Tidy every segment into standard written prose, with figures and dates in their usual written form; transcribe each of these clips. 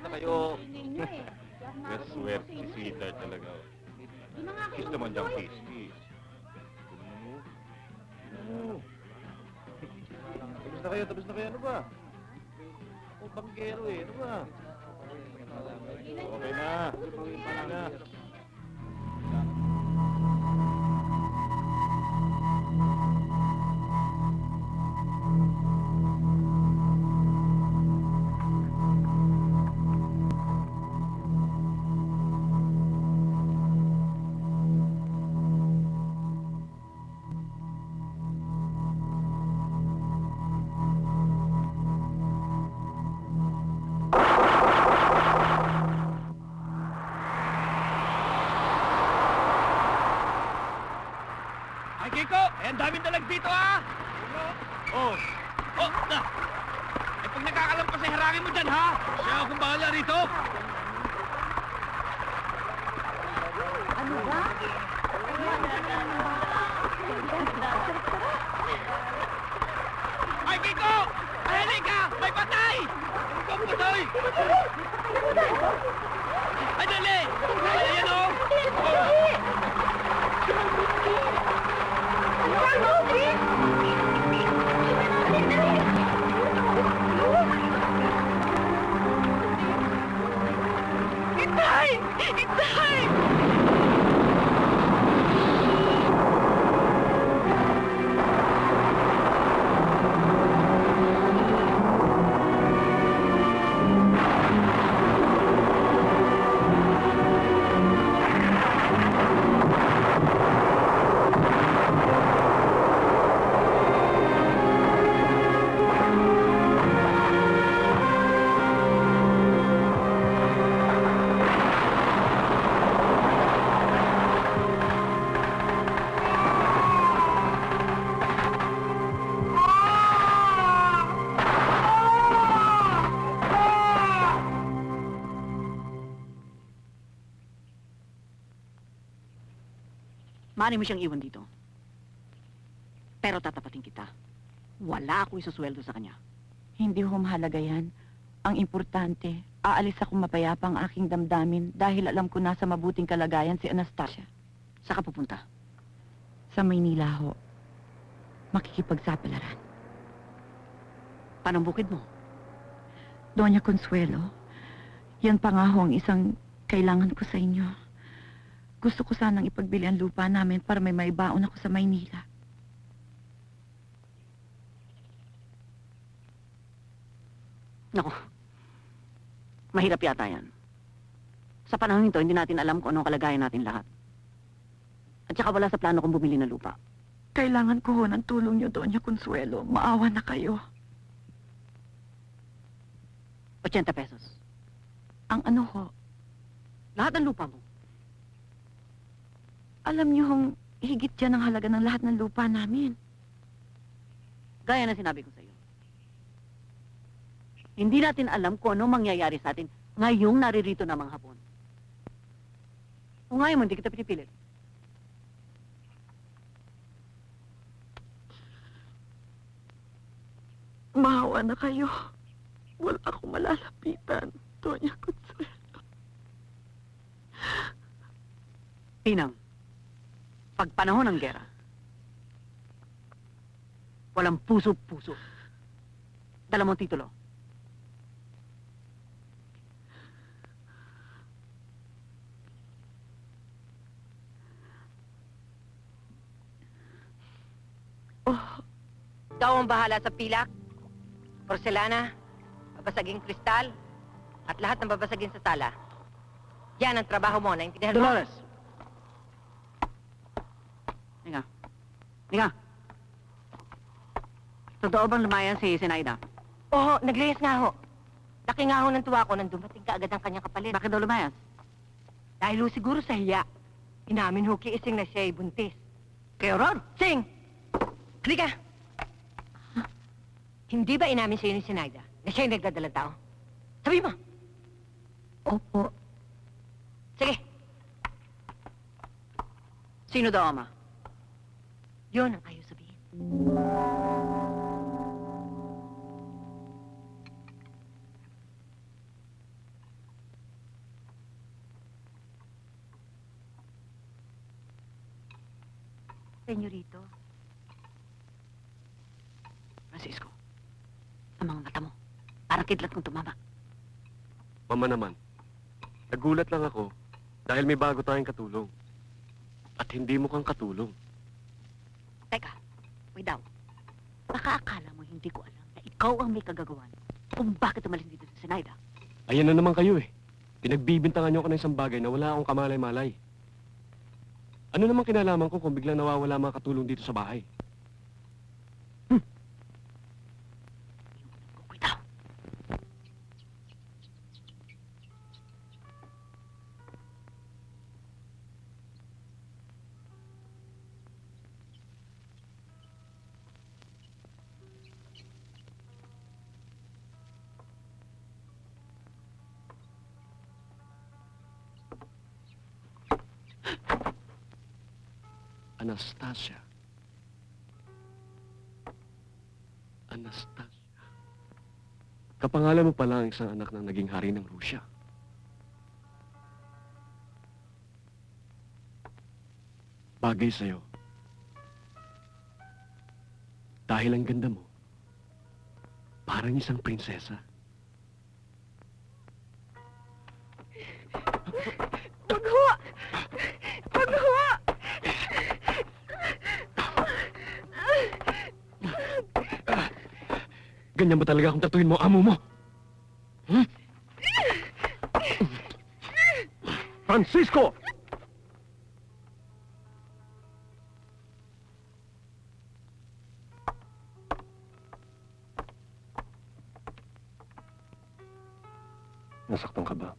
na kayo. Swerte si Sweetheart talaga. Kiss naman dyan, kiss. Tapos na kayo. Ano ba? Ako banggero eh. Ano ba? Okay na. Okay na. Ay, Kiko! Ang daming dalag dito, ha? Oh! Oh! Na! Eh, pag nakakalampas, eh, harangin mo dyan, ha? Siya akong bahala rito. Ano ba? Ay, Kiko! Ay, halika! May patay! Ikaw patay! Ay, dali! Ay, yan, oh! Itay! Itay! Mani mo siyang iwan dito. Pero tatapatin kita. Wala ako isusweldo sa kanya. Hindi ho mahalaga yan. Ang importante, aalis ako mapayapa ang aking damdamin dahil alam ko nasa mabuting kalagayan si Anastasia. Saka pupunta. Sa Maynila ho. Makikipagsapalaran. Panang bukid mo. Doña Consuelo, yan pa nga ho ang isang kailangan ko sa inyo. Gusto ko sanang ipagbili ang lupa namin para may maibaon ako sa Maynila. Naku, mahirap yata yan. Sa panahon nito, hindi natin alam kung anong kalagayan natin lahat. At saka wala sa plano kong bumili ng lupa. Kailangan ko ho ng tulong niyo, Doña Consuelo. Maawa na kayo. 80 pesos. Ang ano ho, Lahat ng lupa mo. alam niyo hong higit yan ang halaga ng lahat ng lupa namin. Gaya ng sinabi ko sa iyo. Hindi natin alam kung ano mangyayari sa atin ngayong naririto na mga Hapon. Kung ngayon mo, hindi kita pinipilit. Maawa na kayo. Wala akong malalapitan, Doña Consuelo. Pinang, pag panahon ng gera, walang puso-puso. Dala mo ang titulo. Ikaw ang bahala sa pilak, porselana, babasaging kristal, at lahat ng babasagin sa sala. Yan ang trabaho mo, naintindihan mo? Dolores! Hinga. Hinga. Totoo bang lumayan si Zenaida? Oo, nagrehas nga ho. Laki nga ho ng tuwa ko nang dumating ka agad ang kanyang kapalit. Bakit daw lumayas? Dahil ho siguro sa hiya. Inamin ho kay Ising na siya ay buntis. Kay Aurora? Sing! Halika! Hindi ba inamin sa'yo ni Sinaida na siya ay nagdadalang tao? Sabi mo! Opo. Sige, Sino daw, Ama? yun ang ayaw sabihin. senyorito. Francisco, ang mga mata mo, parang kidlat kong tumama. Mama naman, nagulat lang ako dahil may bago tayong katulong. At hindi mukhang katulong. Teka, wait daw. Baka akala mo hindi ko alam na ikaw ang may kagagawan kung bakit umalis dito sa Sinaida. Ayan na naman kayo eh. Pinagbibintangan niyo ako ng isang bagay na wala akong kamalay-malay. Ano namang kinalaman ko kung biglang nawawala mga katulong dito sa bahay? Wait daw. Anastasia. Anastasia. Kapangalan mo pala ang isang anak ng naging hari ng Rusya. Bagay sa'yo. Dahil ang ganda mo, parang isang prinsesa. Wag ho! Wag ho! Ganyan ba talaga kung tatuhin mo ang amo mo? Hmm? Francisco! Nasaktan ka ba?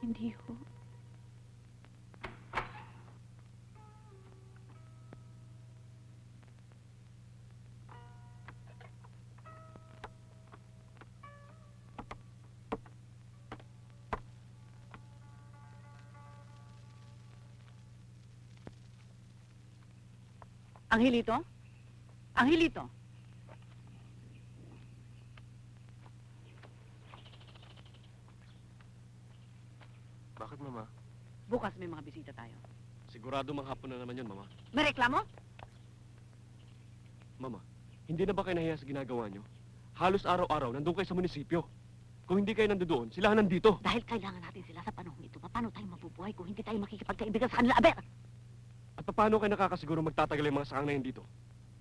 Hindi ho. Angelito? Angelito? Bakit, Mama? Bukas may mga bisita tayo. Sigurado manghapon na naman yun, Mama. May reklamo? Mama, hindi na ba kayo nahiya sa ginagawa nyo? Halos araw-araw nandun kayo sa munisipyo. Kung hindi kayo nandoon, sila ang nandito. Dahil kailangan natin sila sa panahon ito. Paano tayo mabubuhay kung hindi tayo makikipagkaibigan sa kanila? Aber! At paano kayo nakakasiguro magtatagal yung mga saang na yun dito?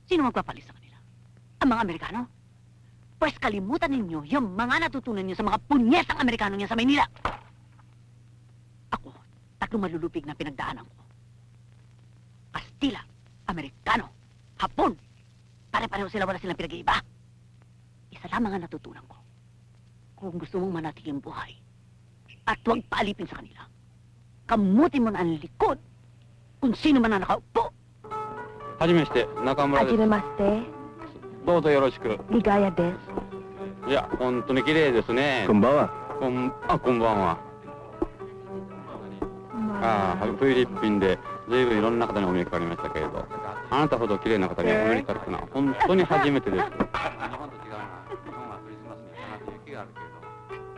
Sino magpapalis sa kanila? Ang mga Amerikano? Pues kalimutan ninyo yung mga natutunan nyo sa mga punyetang Amerikano niya sa Maynila. Ako, tatlong malulupig na pinagdaanan ko. Kastila, Amerikano, Hapon. Pare-pareho sila, wala silang pinag-iiba. Isa lamang ang natutunan ko. Kung gusto mong manatiling buhay, at huwag paalipin sa kanila, kamutin mo na ang likod kung sino man ang nakaupo. はじめまして中村です。めまして。どうぞよろしく。リガヤです。いや本当に綺麗ですね。んばんは。こんばんは。ああフィリピンでずいぶんいろんな方にお目にかかりましたけれど、あなたほど綺麗な方にお目にかかるのは本当に初めてです。日本と違うな。日本はクリスマスに必ず雪があるけれど、こ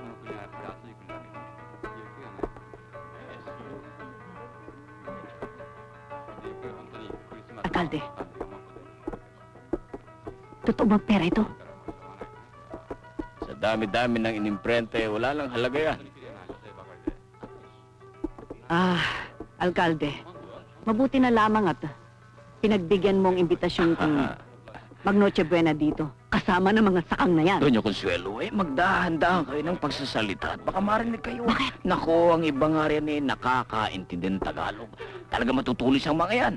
の国はやっぱり暑い国だけど、雪がね。雪が本当にクリスマス。 Alkalde, totoo bang pera ito? Sa dami-dami ng inimprente, wala lang halaga yan. Ah, Alkalde, mabuti na lamang at pinagbigyan mong imbitasyon kung mag-Noche Buena dito. Kasama ng mga sakang na yan. Doña Consuelo, magdahan-dahan kayo ng pagsasalita at baka marinig kayo. Nako, ang ibang nga rin nakakaintindi ng Tagalog. Talaga matutulis ang mga yan.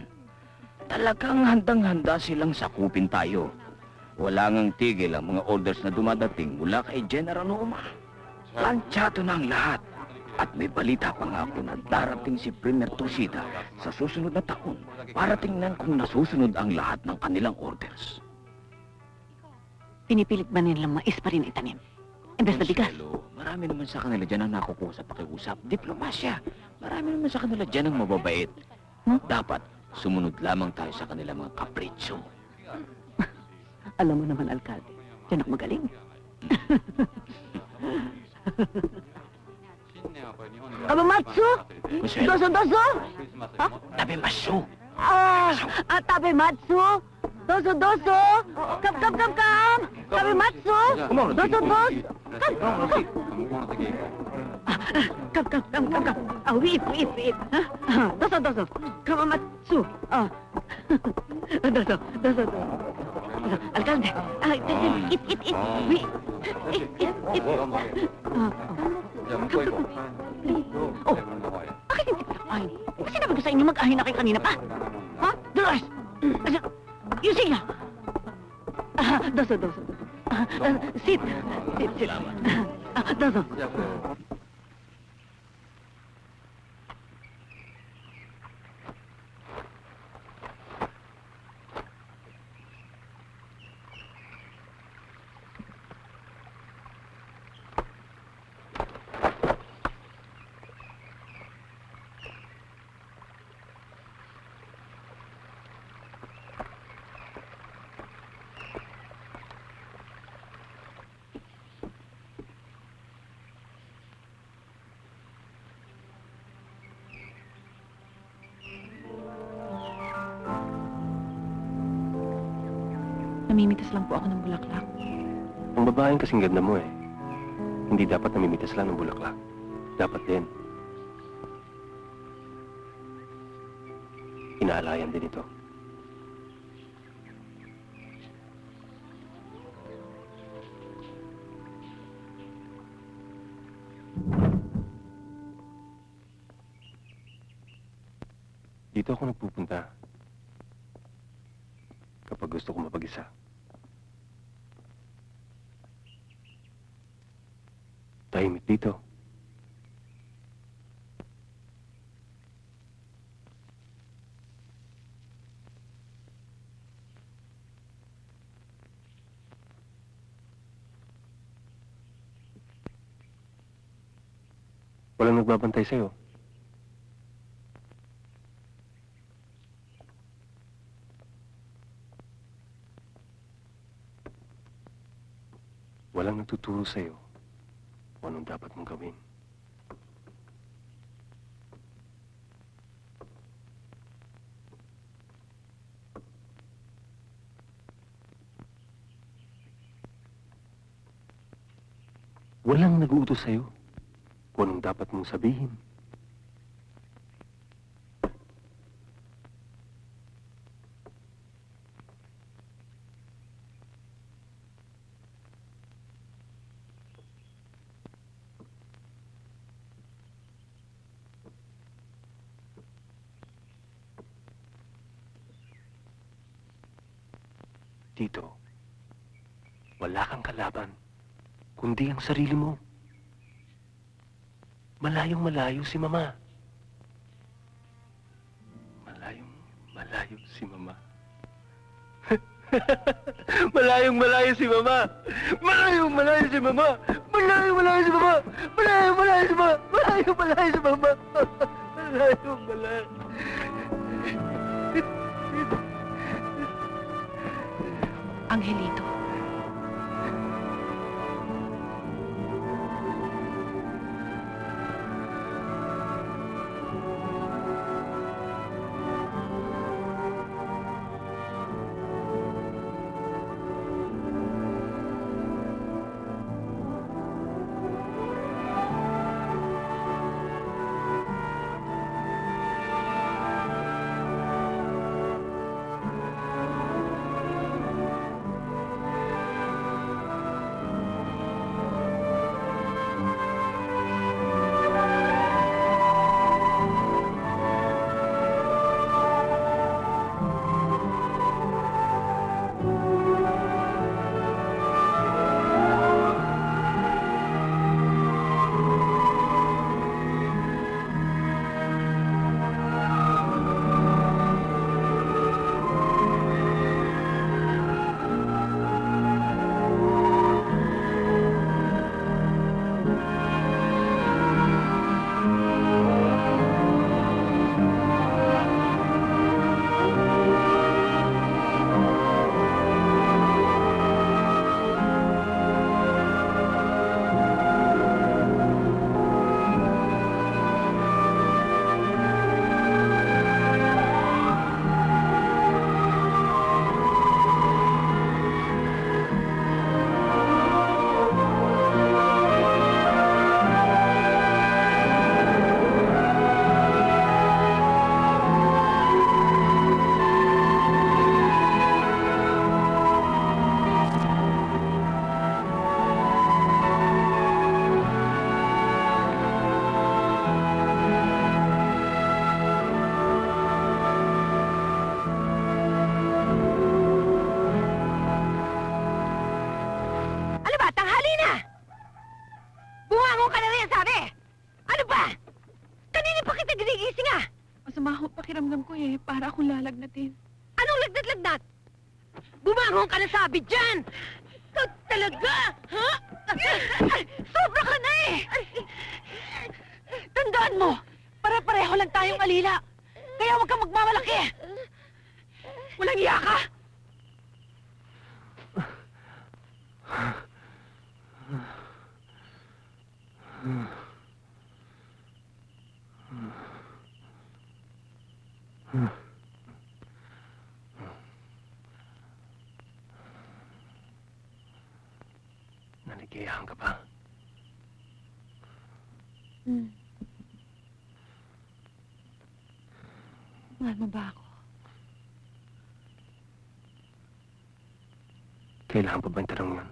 Talagang handang-handa silang sakupin tayo. Wala ngang tigil ang mga orders na dumadating mula kay General Noma. Planchado na ang lahat. At may balita pa nga ako na darating si Premier Tosida sa susunod na taon para tingnan kung nasusunod ang lahat ng kanilang orders. Pinipilit ba nilang mais pa rin itanim? Imbes na bigas. Consuelo, marami naman sa kanila dyan ang nakukuha sa pakiusap. Diplomasya. Marami naman sa kanila dyan ang mababait. Dapat sumunod lamang tayo sa kanila mga kapritsyo. Alam mo naman, Alkalde, dyan ako magaling. Aba, Matsu! Consuelo, Doso! tabi maso. Tabematsu! Doso, doso! Kam! Tabematsu! Doso, dos! Kam! Wait! Doso! Kamamatsu! Doso! Alcalde! It! Wait! It! Oh! Bakit hindi ka nakain? Sinabi ko sa inyo mag-ahin na kayo kanina pa. Ha? Dolores! Yusin niya! Doso. Sit. Doso. Namimitas lang po ako ng bulaklak. Ang babaeng kasing ganda mo eh. Hindi dapat namimitas lang ng bulaklak. Dapat din. Inaalayan din ito. Dito ako nagpupunta kapag gusto ko mapag-isa. Tahimik dito. Walang nagbabantay sa'yo. Walang nagtuturo sa'yo kung anong dapat mong gawin. Walang nag-uutos sa'yo kung anong dapat mong sabihin. Dito, wala kang kalaban, kundi ang sarili mo. Malayong malayo si Mama. Malayong malayo si Mama. Malayong malayo si Mama. Malayong malayo si Mama. Malayong malayo si Mama. Malayong malayo si Mama. Malayong malayo si Mama. Malayong malayo. Angelito. sinasabi? Ano ba? Kanina pa kita ginigising ah! Masama ho pakiramdam ko eh. Para akong lalagnatin. Anong lagnat-lagnat? Bumangon ka na sabi dyan! Ikaw talaga! Ha? Sobra ka na eh! Tandaan mo, pare-pareho lang tayong alila. Kaya huwag kang magmamalaki. Walang iya ka. Naligayahan ka ba? Mahal mo ba ako? Kailangan pa ba yung tanong yun?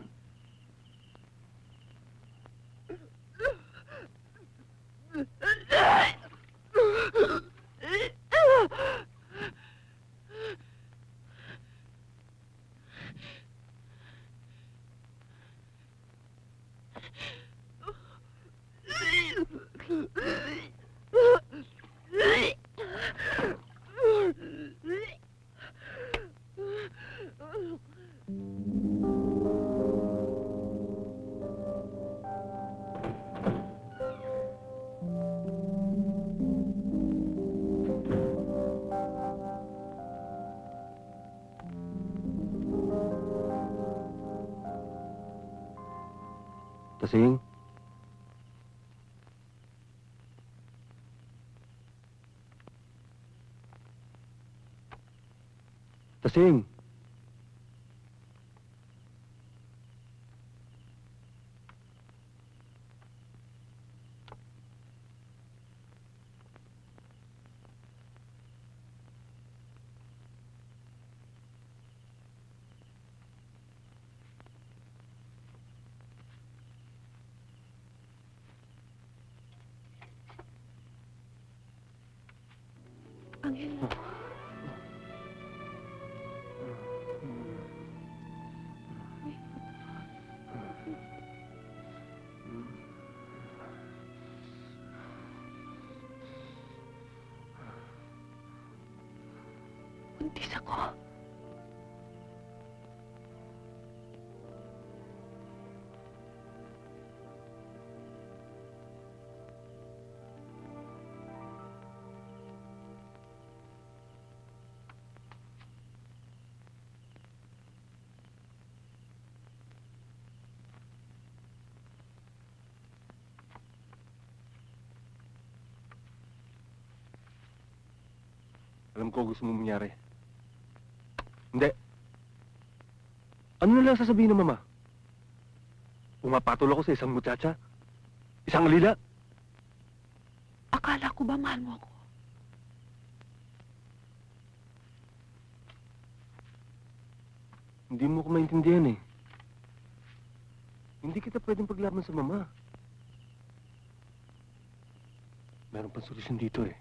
Tasing? Tasing? Angel. Buntis ako. Alam ko gusto mo mangyari. Hindi. Ano na lang sasabihin ng mama? Pumapatol ako sa isang muchacha? Isang alila? Akala ko ba mahal mo ako? Hindi mo ko maintindihan eh. Hindi kita pwedeng paglaban sa mama. Meron pang solusyon dito eh.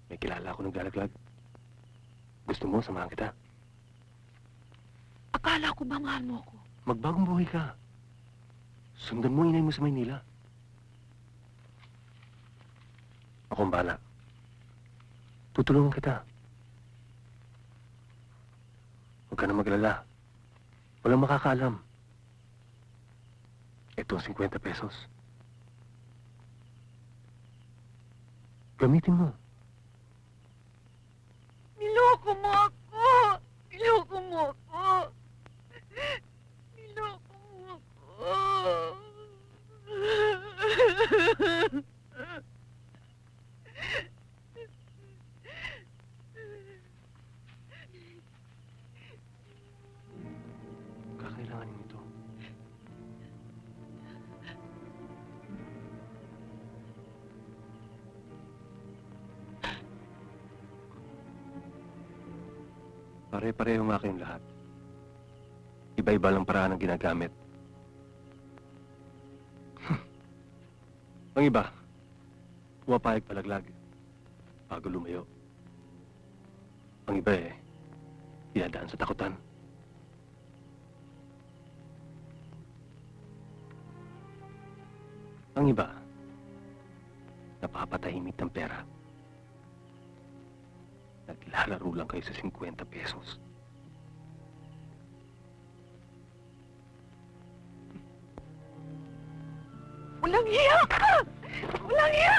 May kilala ako naglalaglag. Gusto mo, samahan kita. Akala ko ba mahal mo ako? Magbagong buhay ka. Sundan mo ang inay mo sa Maynila. Ako ang bahala. Tutulungan kita. Huwag ka na maglala. Walang makakaalam. Ito ang 50 pesos. Gamitin mo. Niloko mo ako! Niloko mo ako! Niloko mo ako! Kakailanganin ito. Pare-pareho nga kayong lahat. Iba-iba lang paraan ang ginagamit. Ang iba, pumapayag palaglag bago lumayo. Ang iba eh, dinadaan sa takutan. Ang iba, napapatahimik ng pera. Naglalaro lang kayo sa 50 pesos. Walang hiya ka! Walang hiya!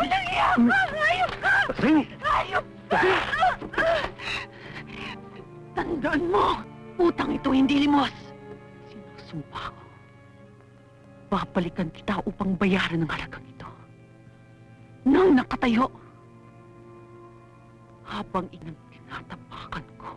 Walang hiya ka! Hayop ka! Sing! Hayop ka! Tandaan mo, utang ito hindi limos. Sinusumpa ko. Babalikan kita upang bayaran ang halagang ito. Nang nakatayo, habang inang tinatapakan ko.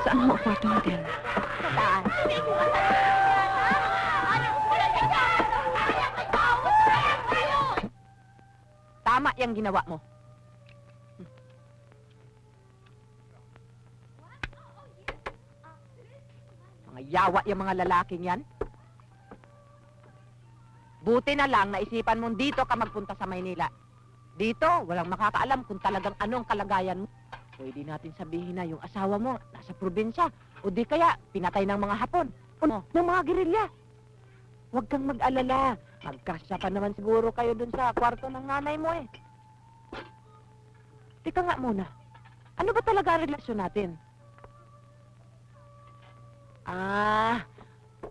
Saan ho ang kwarto natin? Tama yung ginawa mo. Mga yawa yung mga lalaking yan. Buti na lang naisipan mong dito ka magpunta sa Maynila. Dito, walang makakaalam kung talagang anong kalagayan mo. Pwede natin sabihin na yung asawa mo nasa probinsya. O di kaya, pinatay ng mga Hapon. O ng mga gerilya. Huwag kang mag-alala. Magkasya pa naman siguro kayo dun sa kwarto ng nanay mo eh. Tika nga muna. Ano ba talaga ang relasyon natin?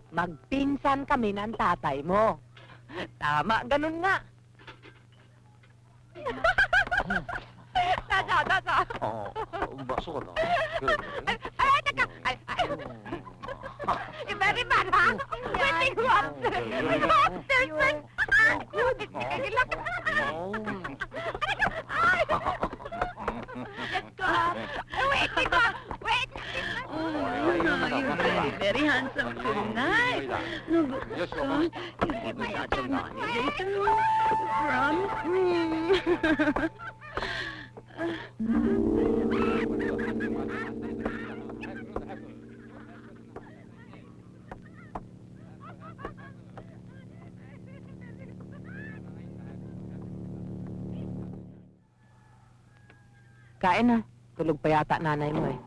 Magpinsan kami ng tatay mo. Tama, ganun nga. Nasa. Baso ka na. Ay, teka. Very bad, ha? Waiting what? Very handsome tonight. Nagustuhan. You give me lots of money later. Promise me. Kain na. Tulog pa yata nanay mo eh.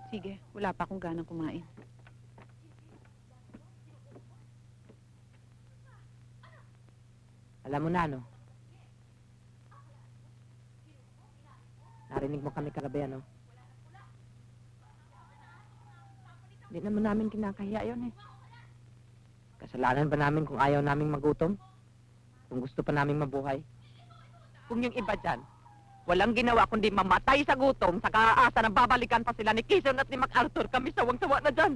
Sige, wala pa akong ganang kumain. Alam mo na, no? Narinig mo kami kagabi, ano? Hindi naman namin kinakahiya yun eh. Kasalanan ba namin kung ayaw naming magutom? Kung gusto pa naming mabuhay? Kung yung iba dyan, walang ginawa kundi mamatay sa gutom sa kaasa na babalikan pa sila ni Kison at ni MacArthur. Kami sawang-sawa na dyan.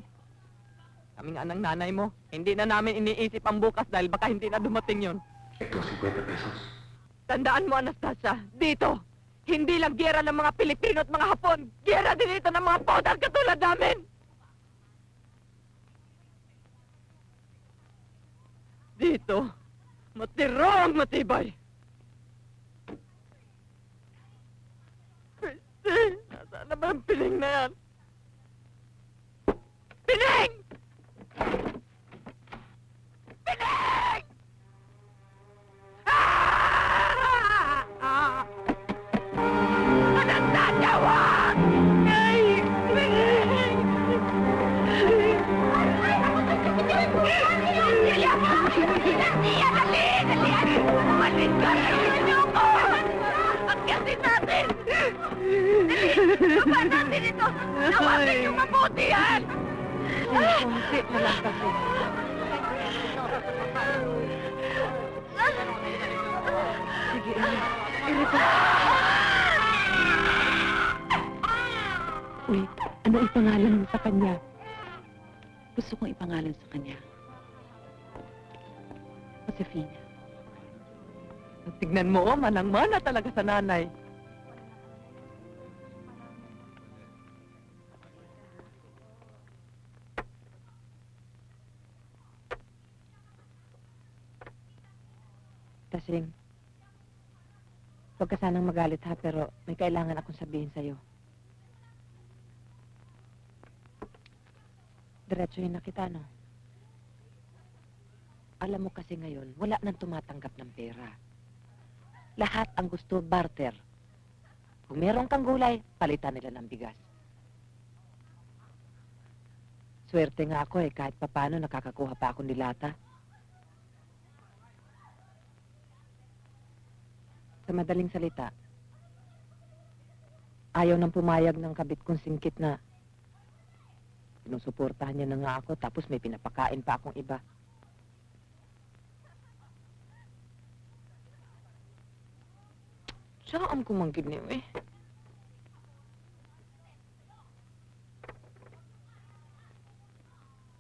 Kami nga ng nanay mo, hindi na namin iniisip ang bukas dahil baka hindi na dumating yon. Ito, 50 pesos. Tandaan mo, Anastasia, dito, hindi lang giyera ng mga Pilipino at mga Hapon. Giyera din ito ng mga podal katulad namin. Dito, matirong matibay. Christy, nasaan na ba ang piling na yan? Piling! Piling! Ah! Anastasia, wag! Ay! Piling! Umalis ka! Ayun niyo ko! Akyasin natin! Lupa natin ito! Nawasin niyo mabuti yan! Kunti na lang kasi. Sige, Wait, ano ipangalan mo sa kanya? Gusto kong ipangalan sa kanya. Josefina. Tignan mo, manang-mana talaga sa nanay. Tasing, huwag ka sanang magalit ha, pero may kailangan akong sabihin sa'yo. Diretsuhin na kita, no? Alam mo kasi ngayon, wala nang tumatanggap ng pera. Lahat ang gusto barter. Kung meron kang gulay, palitan nila ng bigas. Swerte nga ako kahit papano nakakakuha pa akong dilata. Sa madaling salita, ayaw nang pumayag ng kabit kong singkit na sinusuportahan niya na nga ako tapos may pinapakain pa akong iba. Saan ko mang giniw eh.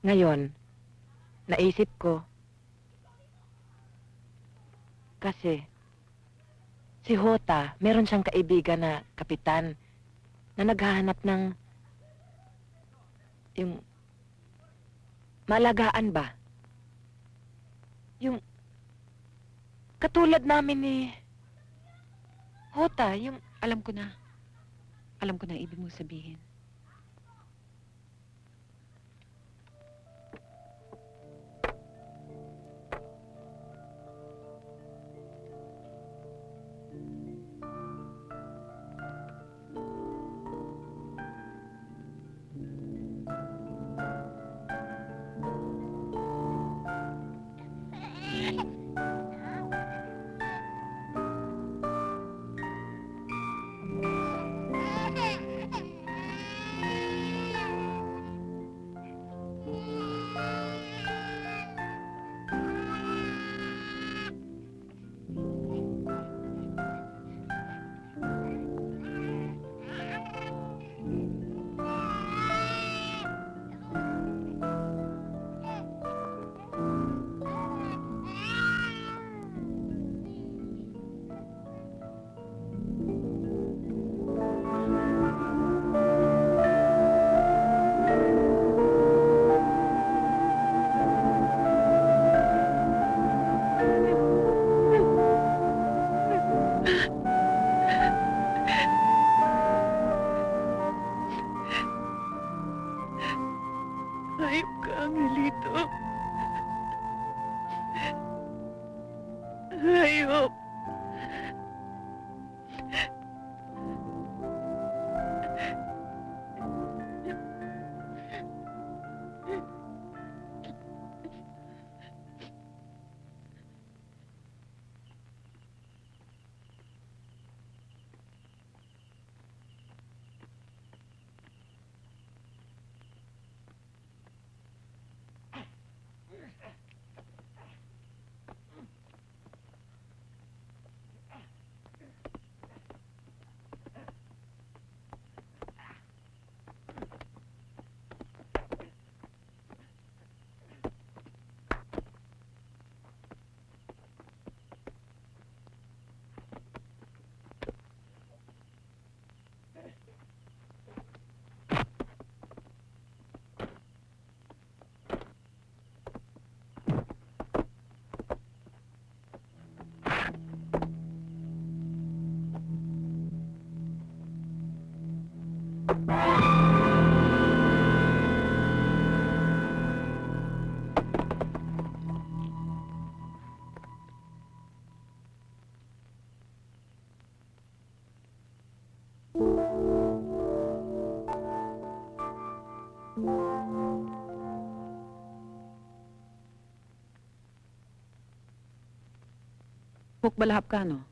Ngayon, naisip ko, kasi si Hota, meron siyang kaibigan na kapitan na naghahanap ng yung malagaan ba? Yung katulad namin ni Hota, yung Alam ko na. Alam ko na ang ibig mong sabihin. Hayop ka, Angelito. Hayop. Balahap ka, no?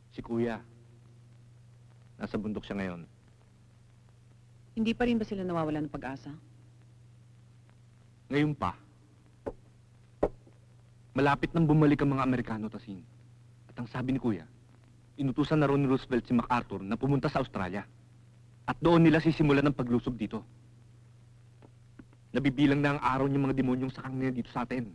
Si Kuya. Nasa bundok siya ngayon. Hindi pa rin ba sila nawawalan ng pag-asa? Ngayon pa. Malapit nang bumalik ang mga Amerikano, Tasing. At ang sabi ni Kuya, inutusan na ron ni Roosevelt si MacArthur na pumunta sa Australia. At doon nila sisimulan ng paglusob dito. Nabibilang na ang araw ng mga demonyong sakang nila dito sa atin.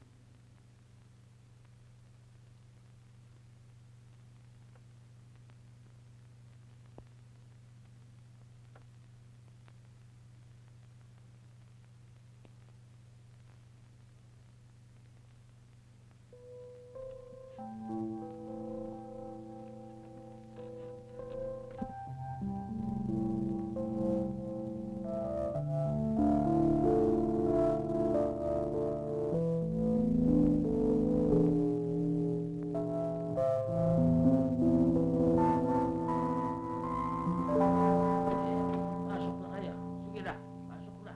Pasok na kayo. Sige na, pasok na.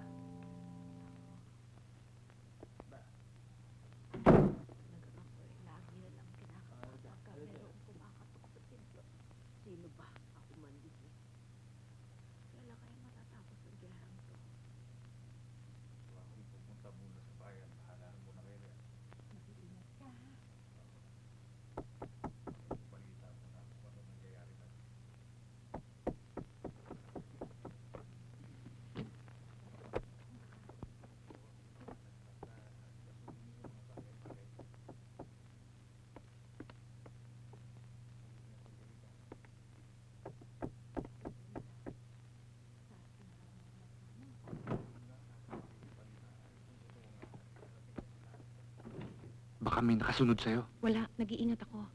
Baka may nakasunod sa'yo. Wala, nag-iingat ako.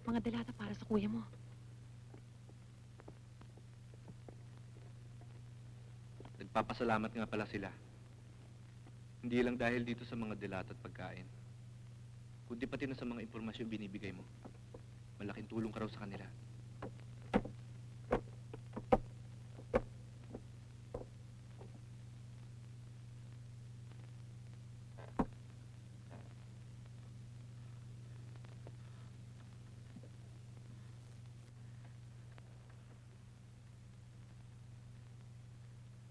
Mga dalata para sa kuya mo. Nagpapasalamat nga pala sila. Hindi lang dahil dito sa mga dilat at pagkain, kundi pati na sa mga impormasyon binibigay mo. Malaking tulong ka raw sa kanila.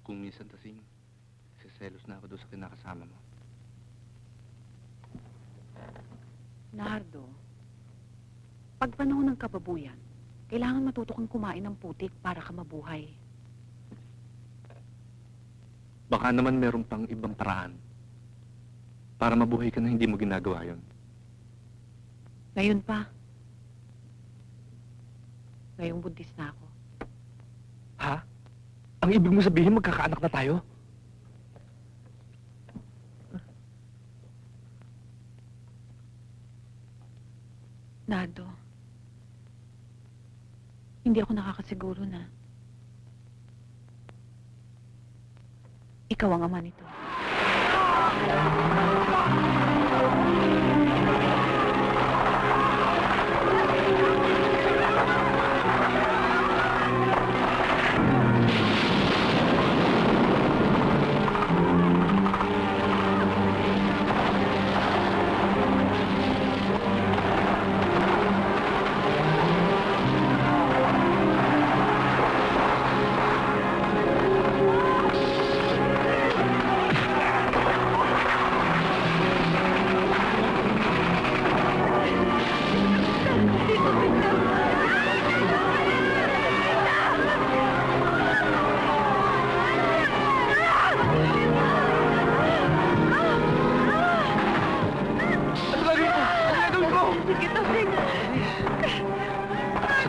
Kung minsan, Tasing, seselos na ako doon sa kinakasama mo. Nardo, pag panahon ng kababuyan, kailangan matuto kang kumain ng putik para ka mabuhay. Baka naman meron pang ibang paraan para mabuhay ka na hindi mo ginagawa yon. Ngayon pa. Ngayong buntis na ako. Ha? Ang ibig mo sabihin, magkakaanak na tayo? Nardo, hindi ako nakakasiguro na ikaw ang ama nito.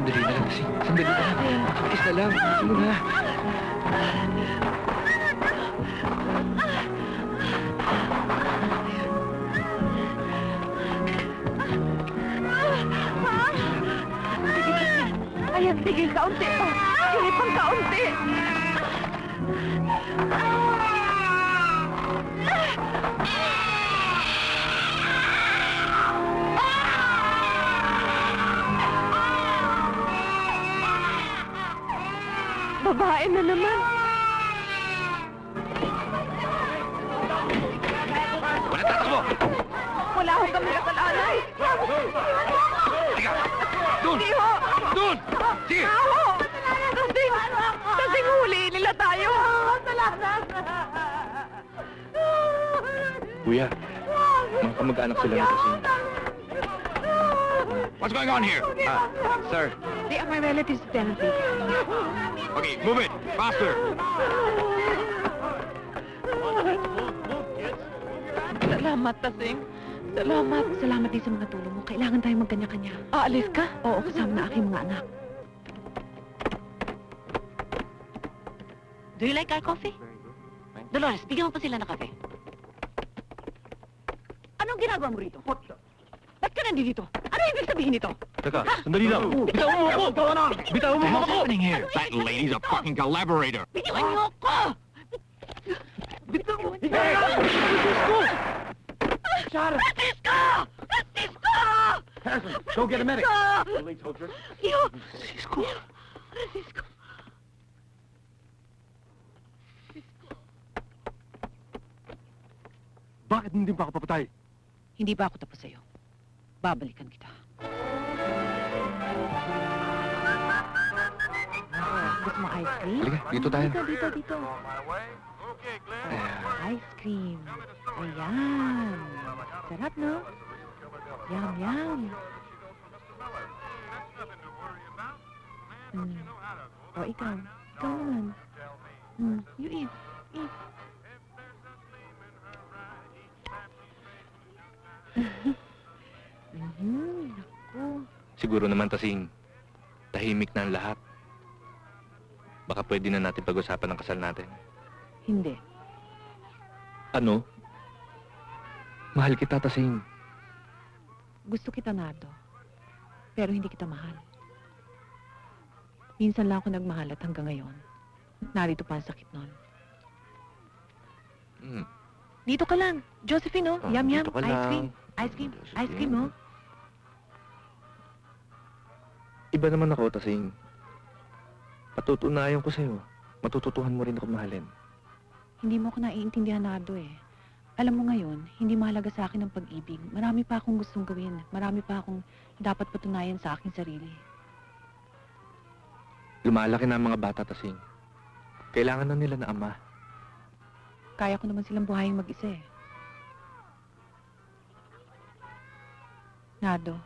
Sandali na lang, Tasing. Sandali na lang. Tiis na lang. Gusto mo na. kaunti pa. Sige pang kaunti. Babae na naman. Wala tatakbo! Wala akong kami nakalalay. Doon! Hindi ho. Doon! Sige! Ako! Kasing huli nila tayo. Kuya, mga kamag-anak sila ng Tasing. What's going on here? Sir. They are my relatives, Lieutenant Baker. Okay, move it! Faster! Salamat, Tasing. Salamat. Salamat din sa mga tulong mo. Kailangan tayo magkanya-kanya. Aalis ka? Oo, kasama na aking mga anak. Do you like our coffee? Dolores, bigyan mo pa sila ng kape. Anong ginagawa mo rito? Ba't ka nandito? Ano ibig sabihin nito? Teka, sandali lang. Bitawan mo ako! Bitawan mo ako! happening here? That lady's a fucking collaborator! Bitiwan niyo ako! Bitaw mo. Francisco! Francisco! Go get a medic. Francisco! Iyo! Cisco! Francisco! Bakit hindi pa ako papatay? Hindi ba ako tapos sa'yo? Babalikan kita. Gusto mo ice cream? Halika, dito tayo. Dito. Ice cream. Ayan. Sarap, no? Yum, yum. O, ikaw. Ikaw naman. You eat. Eat. Naku. Siguro naman, Tasing, tahimik na ang lahat. Baka pwede na natin pag-usapan ang kasal natin. Hindi. Ano? Mahal kita, Tasing. Gusto kita, Nardo. Pero hindi kita mahal. Minsan lang ako nagmahal at hanggang ngayon, narito pa ang sakit nun. Hmm. Dito ka lang. Josephine, oh. Oh, Yum, yum. dito ka Ice lang. cream. Ice cream. Ice cream, oh. Iba naman ako, Tasing. Patutunayan ko sa'yo. Matututuhan mo rin ako mahalin. Hindi mo ako naiintindihan, Nardo, eh. Alam mo ngayon, hindi mahalaga sa akin ang pag-ibig. Marami pa akong gustong gawin. Marami pa akong dapat patunayan sa aking sarili. Lumalaki na ang mga bata, Tasing. Kailangan na nila na ama. Kaya ko naman silang buhayin mag-isa, eh. Nardo,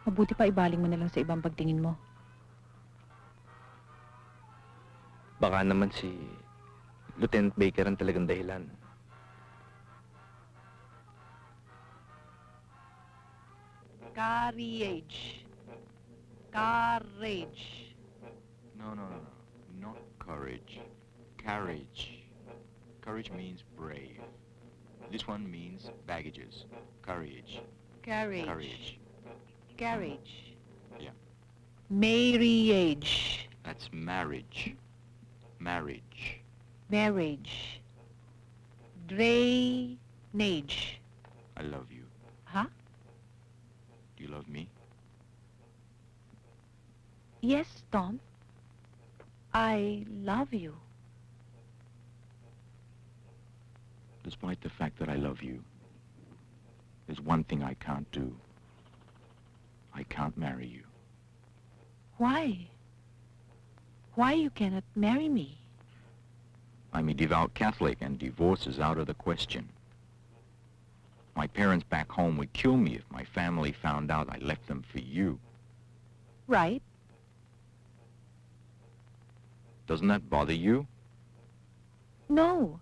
mabuti pa ibaling mo na lang sa ibang pagtingin mo. Baka naman si Lieutenant Baker ang talagang dahilan. Courage. Courage. No, not courage. Carriage. Courage means brave. This one means baggages. Courage. Courage. Courage. Courage. Yeah. Marriage. That's marriage. Marriage. Marriage. Drainage. I love you. Huh? Do you love me? Yes, Tom. I love you. Despite the fact that I love you, there's one thing I can't do. I can't marry you. Why? Why you cannot marry me? I'm a devout Catholic, and divorce is out of the question. My parents back home would kill me if my family found out I left them for you. Right? Doesn't that bother you? No.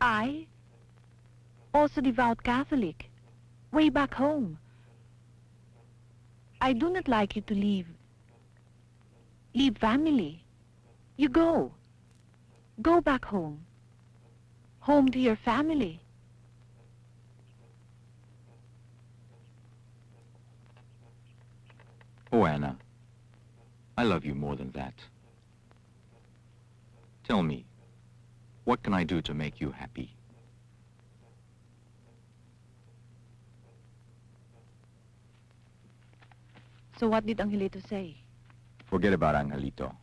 I, also devout Catholic, way back home. I do not like you to leave. Leave family. You go. Go back home. Home to your family. Oh, Anna, I love you more than that. Tell me, what can I do to make you happy? So what did Angelito say? Forget about Angelito.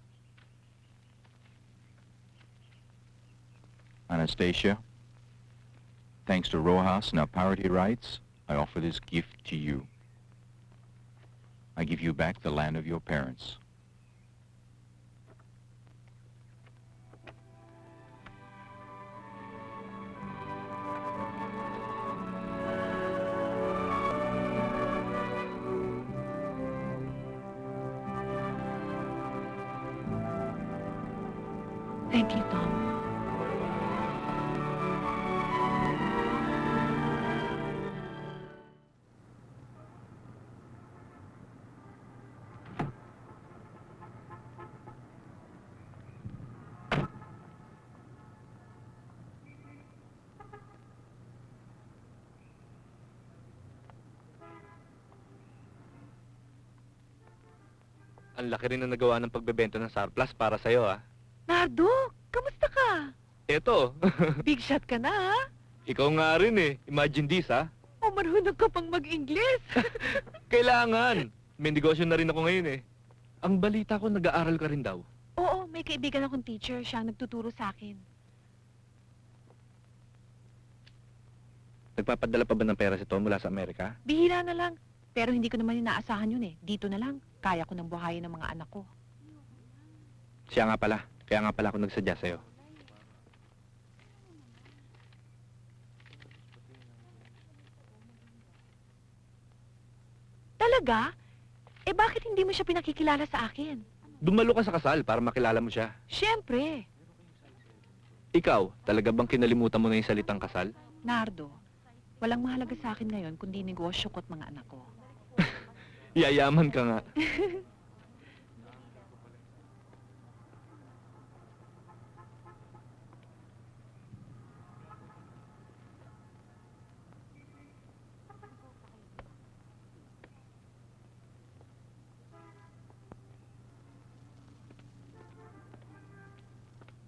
Anastasia, thanks to Rojas and our parity rights, I offer this gift to you. I give you back the land of your parents. Thank you, Tom. Ang laki rin na nagawa ng pagbebenta ng surplus para sa'yo, ah. Nardo, kamusta ka? Eto, Big shot ka na, ha? ikaw nga rin eh. Imagine this, ah. O marunong ka pang mag-Ingles. Kailangan. May negosyo na rin ako ngayon eh. Ang balita ko, nag-aaral ka rin daw. Oo, may kaibigan akong teacher. Siya ang nagtuturo sa akin. Nagpapadala pa ba ng pera si Tom mula sa Amerika? Bihira na lang. Pero hindi ko naman inaasahan yun eh. Dito na lang. Kaya ko nang buhayin ng mga anak ko. Siya nga pala. Kaya nga pala ako nagsadya sa'yo. Talaga? Eh bakit hindi mo siya pinakikilala sa akin? Dumalo ka sa kasal para makilala mo siya. Siyempre. Ikaw, talaga bang kinalimutan mo na yung salitang kasal? Nardo, walang mahalaga sa akin ngayon kundi negosyo ko at mga anak ko. Yayaman ka nga.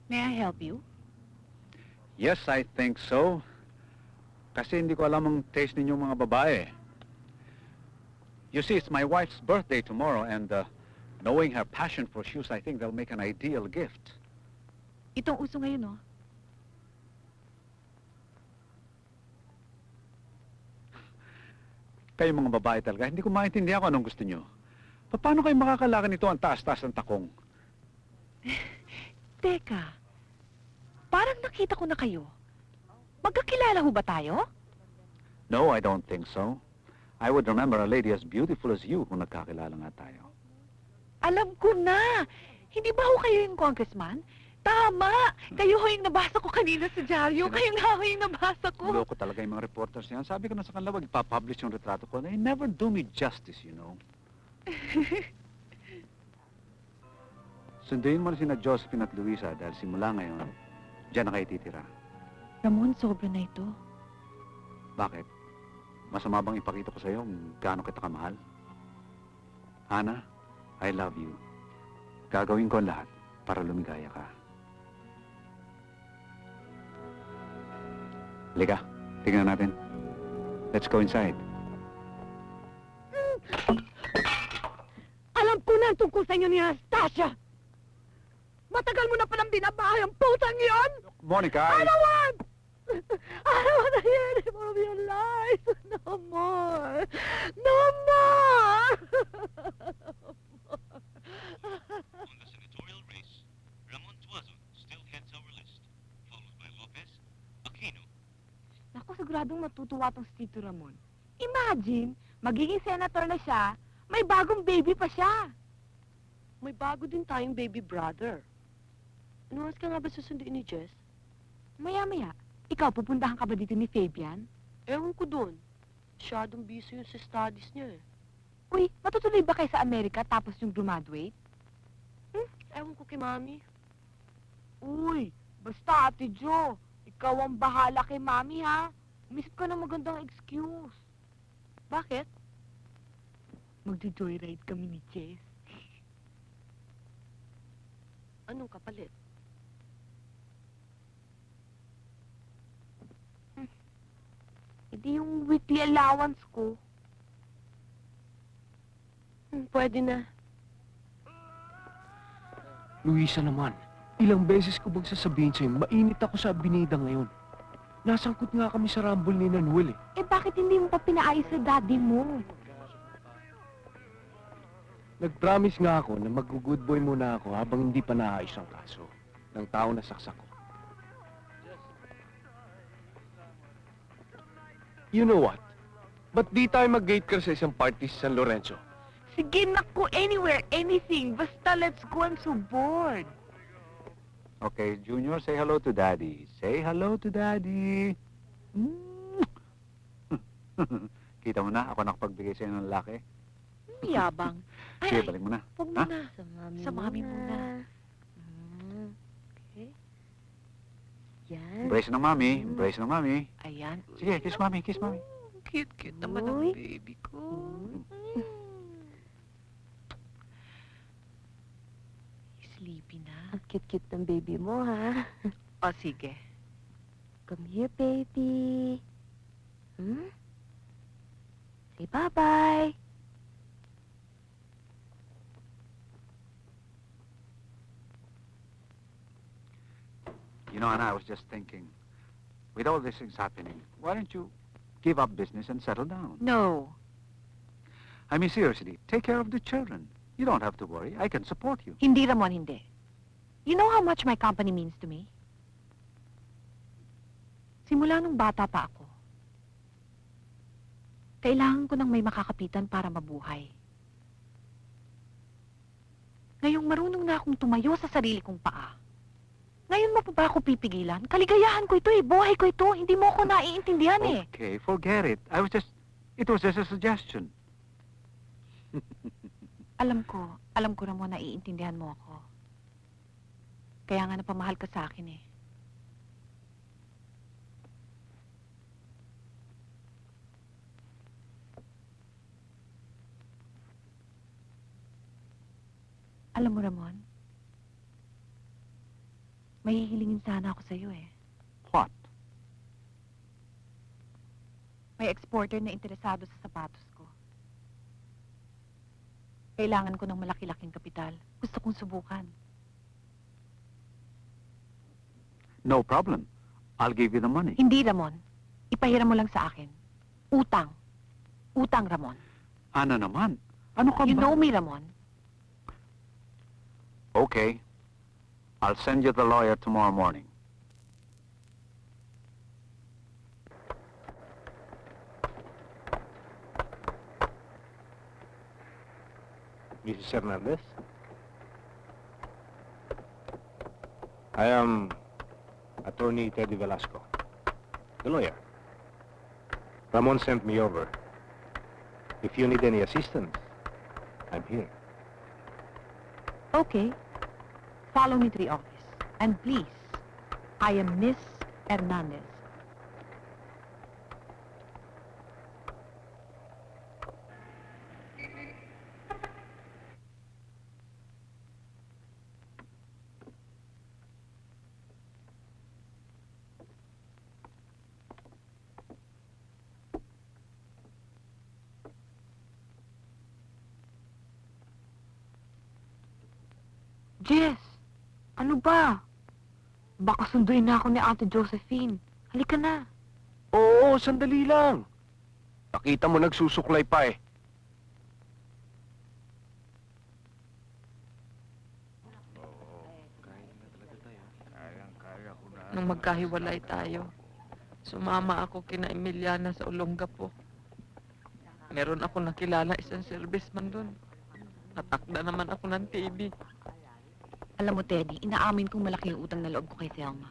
May I help you? Yes, I think so. Kasi hindi ko alam ang taste ninyong mga babae. You see, it's my wife's birthday tomorrow and knowing her passion for shoes, I think they'll make an ideal gift. Itong uso ngayon, no? Kayo mga babae talaga, hindi ko maintindihan kung anong gusto nyo. Paano kayo makakalaki nito ang taas-taas ng takong? Teka, parang nakita ko na kayo. Magkakilala ho ba tayo? No, I don't think so. I would remember a lady as beautiful as you kung nagkakilala nga tayo. Alam ko na! Hindi ba ho kayo yung congressman? Tama! Kayo ho yung nabasa ko kanina sa dyaryo. Kayo nga ho yung nabasa ko. Loko talaga yung mga reporters yan. Sabi ko na sa kanila, wag ipapublish yung retrato ko. They never do me justice, you know. Sunduin mo na sina Josephine at Luisa dahil simula ngayon, diyan na kayo titira. Ramon, sobra na ito. Bakit? Masama bang ipakita ko sa'yo kung gaano kita kamahal? Hana, I love you. Gagawin ko ang lahat para lumigaya ka. Liga, tingnan natin. Let's go inside. Alam ko na ang tungkol sa inyo ni Anastasia. Matagal mo na palang binabahay ang putang iyon. Monica, I don't want to hear any more of your lies. No more. No more. On the senatorial race, Ramon Tuazon still heads our list, followed by Lopez, Aquino. Naku, siguradong matutuwa tong si Tito Ramon. Imagine, magiging senator na siya, may bagong baby pa siya. May bago din tayong baby brother. Ano oras ka nga ba susunduin ni Jess? Maya-maya. Ikaw, pupuntahan ka ba dito ni Fabian? Ewan ko doon. Masyadong busy yun sa studies niya eh. Uy, matutuloy ba kayo sa Amerika tapos yung graduate? Ewan ko kay Mami. Uy, basta Ate Jo, ikaw ang bahala kay Mami ha. Umisip ka ng magandang excuse. Bakit? Magjo-joyride kami ni Jess. Anong kapalit? Hindi yung weekly allowance ko. Pwede na. Luisa naman, ilang beses ko bang sasabihin sa'yo, mainit ako sa Abinida ngayon. Nasangkot nga kami sa rumble ni Nanuel eh. Eh bakit hindi mo pa pinaayos sa daddy mo? Nag-promise nga ako na mag-good boy muna ako habang hindi pa naayos ang kaso ng tao na saksak ko. You know what? Ba't di tayo mag-gate sa isang party sa San Lorenzo? Sige, naku, anywhere, anything. Basta let's go, I'm so bored. Okay, Junior, say hello to Daddy. Say hello to Daddy. Kita mo na, ako nakapagbigay sa'yo ng lalaki. Yabang. Sige, balik mo na. Huwag mo Ha? na. Sa mami muna. Okay. Yan. Embrace ng mami, embrace ng mami. Ayan. Sige, kiss mami, kiss mami. Cute naman ang baby ko. Sleepy na. Ang cute-cute ng baby mo, ha? O, sige. Come here, baby. Say bye-bye. You know, Anna, I was just thinking, with all these things happening, why don't you give up business and settle down? No. I mean, seriously, take care of the children. You don't have to worry. I can support you. Hindi, Ramon, hindi. You know how much my company means to me? Simula nung bata pa ako, kailangan ko ng may makakapitan para mabuhay. Ngayong marunong na akong tumayo sa sarili kong paa, ngayon mo pa ba ako pipigilan? Kaligayahan ko ito eh. Buhay ko ito. Hindi mo ako naiintindihan eh. Okay, forget it. It was just a suggestion. Alam ko Ramon, naiintindihan mo ako. Kaya nga napamahal ka sa akin eh. Alam mo, Ramon, may hihilingin sana ako sa'yo eh. What? May exporter na interesado sa sapatos ko. Kailangan ko ng malaki-laking kapital. Gusto kong subukan. No problem. I'll give you the money. Hindi, Ramon. Ipahiram mo lang sa akin. Utang. Utang, Ramon. Ano naman? Ano ka You ba? know me, Ramon. Okay. I'll send you the lawyer tomorrow morning. Mrs. Hernandez? I am Attorney Teddy Velasco, the lawyer. Ramon sent me over. If you need any assistance, I'm here. Okay. Follow me to the office. And please, I am Miss Hernandez. Jess, ano ba? Baka sunduin na ako ni Ate Josephine. Halika na. Oo, sandali lang. Nakita mo nagsusuklay pa eh. Nung magkahiwalay tayo, sumama ako kina Emiliana sa Olongapo. Meron ako nakilala isang serviceman doon. Natakda naman ako ng TV. Alam mo, Teddy, inaamin kong malaki yung utang na loob ko kay Thelma.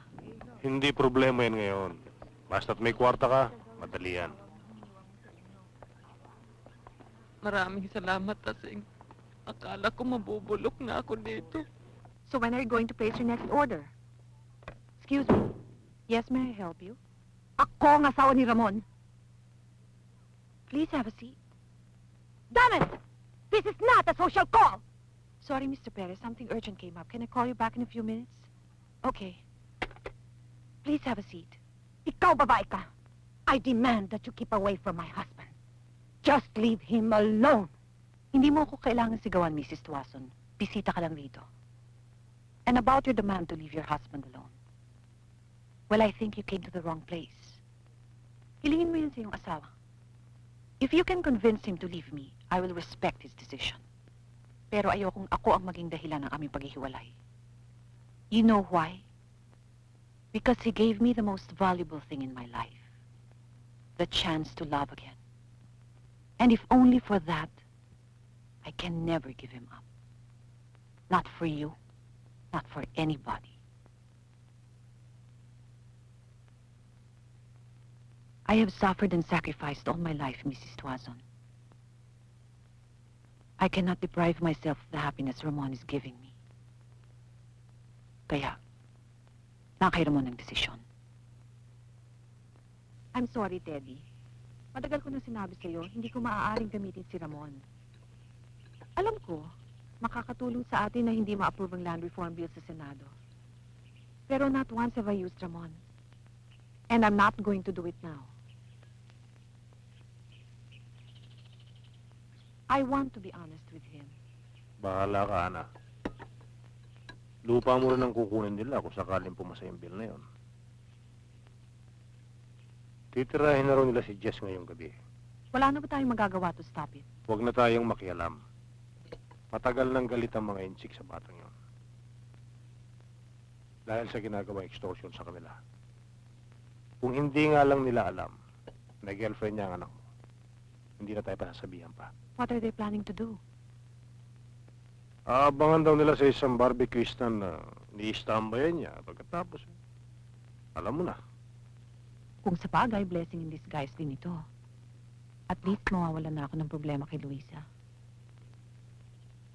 Hindi problema yan ngayon. Basta't may kwarta ka, madali yan. Maraming salamat, Tasing. Akala ko mabubulok na ako dito. So when are you going to place your next order? Excuse me. Yes, may I help you? Ako ang asawa ni Ramon. Please have a seat. Damn it! This is not a social call! Sorry, Mr. Perez. Something urgent came up. Can I call you back in a few minutes? Okay. Please have a seat. Ikaw, babae ka. I demand that you keep away from my husband. Just leave him alone. Hindi mo ako kailangan sigawan, Mrs. Tuason. Bisita ka lang rito. And about your demand to leave your husband alone. Well, I think you came to the wrong place. Hilingin mo yun sa iyong asawa. If you can convince him to leave me, I will respect his decision. Pero ayokong ako ang maging dahilan ng aming paghihiwalay. You know why? Because he gave me the most valuable thing in my life. The chance to love again. And if only for that, I can never give him up. Not for you, not for anybody. I have suffered and sacrificed all my life, Mrs. Tuazon. I cannot deprive myself of the happiness Ramon is giving me. Kaya, nakay Ramon ng desisyon. I'm sorry, Teddy. Matagal ko na sinabi sa'yo, hindi ko maaaring gamitin si Ramon. Alam ko, makakatulong sa atin na hindi ma-approve ang land reform bill sa Senado. Pero not once have I used Ramon. And I'm not going to do it now. I want to be honest with him. Bahala ka, Ana. Lupa mo rin ang kukunin nila kung sakaling pumasa yung bill na yun. Titirahin na raw nila si Jess ngayong gabi. Wala na ba tayong magagawa to stop it? Huwag na tayong makialam. Matagal nang galit ang mga inchik sa batang yun. Dahil sa ginagawang extortion sa kanila. Kung hindi nga lang nila alam na girlfriend niya ang anak mo, hindi na tayo pasasabihan pa. What are they planning to do? Aabangan daw nila sa isang barbecue stand na ni-istambayan niya. Pagkatapos, alam mo na. Kung sa bagay, blessing in disguise din ito. At least mawawala na ako ng problema kay Luisa.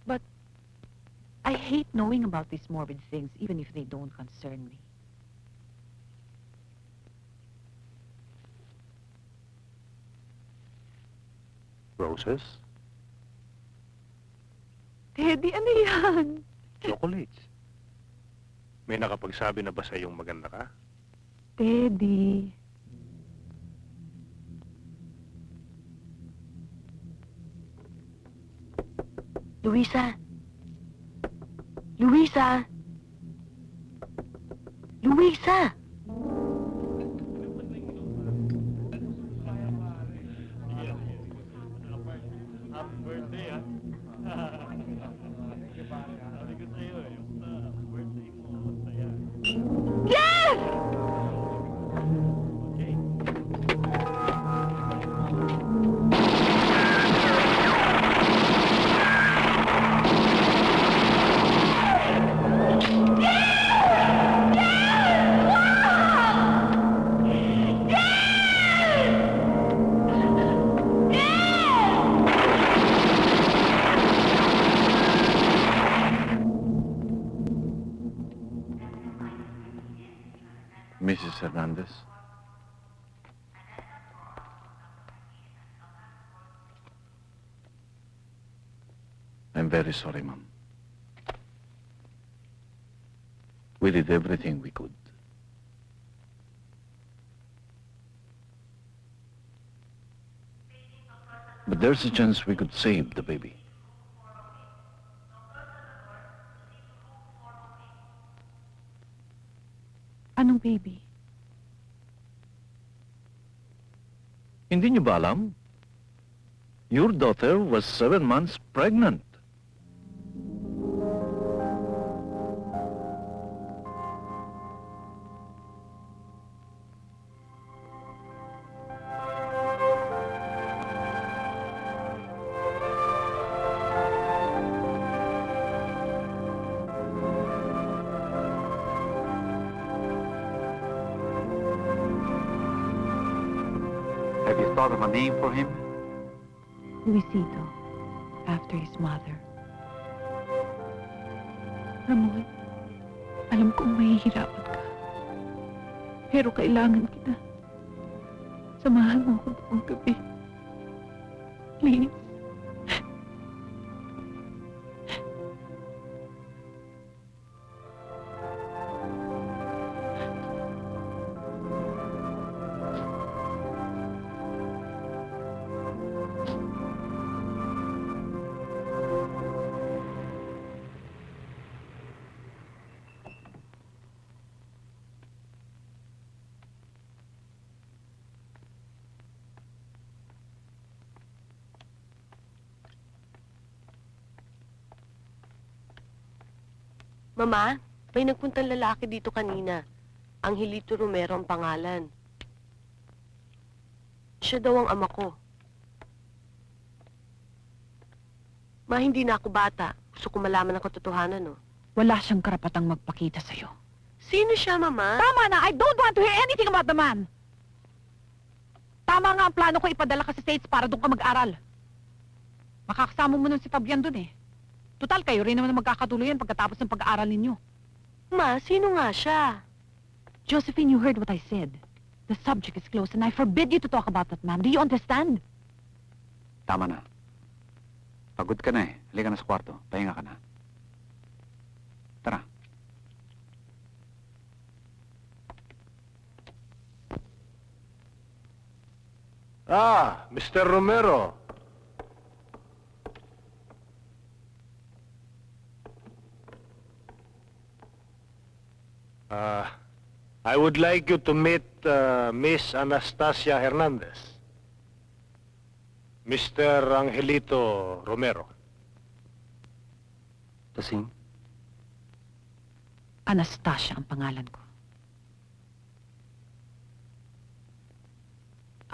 But I hate knowing about these morbid things even if they don't concern me. Roses? Teddy, ano yan? Chocolates. May nakapagsabi na ba sa iyong maganda ka? Teddy. Luisa! Luisa! Luisa! Mrs. Hernandez? I'm very sorry, Ma'am. We did everything we could. But there's a chance we could save the baby. Anong baby? Hindi niyo ba alam? Your daughter was 7 months pregnant. Have you thought of a name for him? Luisito, after his mother. Ramon, alam kong mahihirapan ka. Pero kailangan kita. Samahan mo ako buong gabi. Please. Mama, may nagpuntang lalaki dito kanina. Angelito Romero ang pangalan. Siya daw ang ama ko. Ma, hindi na ako bata. Gusto ko malaman ang katotohanan, no? Wala siyang karapatang magpakita sa'yo. Sino siya, Mama? Tama na! I don't want to hear anything about the man! Tama nga ang plano ko ipadala ka sa States para doon ka mag-aral. Makakasama mo nun si Fabian doon eh. Total, kayo rin naman ang magkakatuluyan pagkatapos ng pag-aaral ninyo. Ma, sino nga siya? Josephine, you heard what I said. The subject is closed and I forbid you to talk about that man. Do you understand? Tama na. Pagod ka na eh. Halika na sa kwarto. Pahinga ka na. Tara. Mr. Romero. I would like you to meet Miss Anastasia Hernandez. Mr. Angelito Romero. Tasing? Anastasia ang pangalan ko.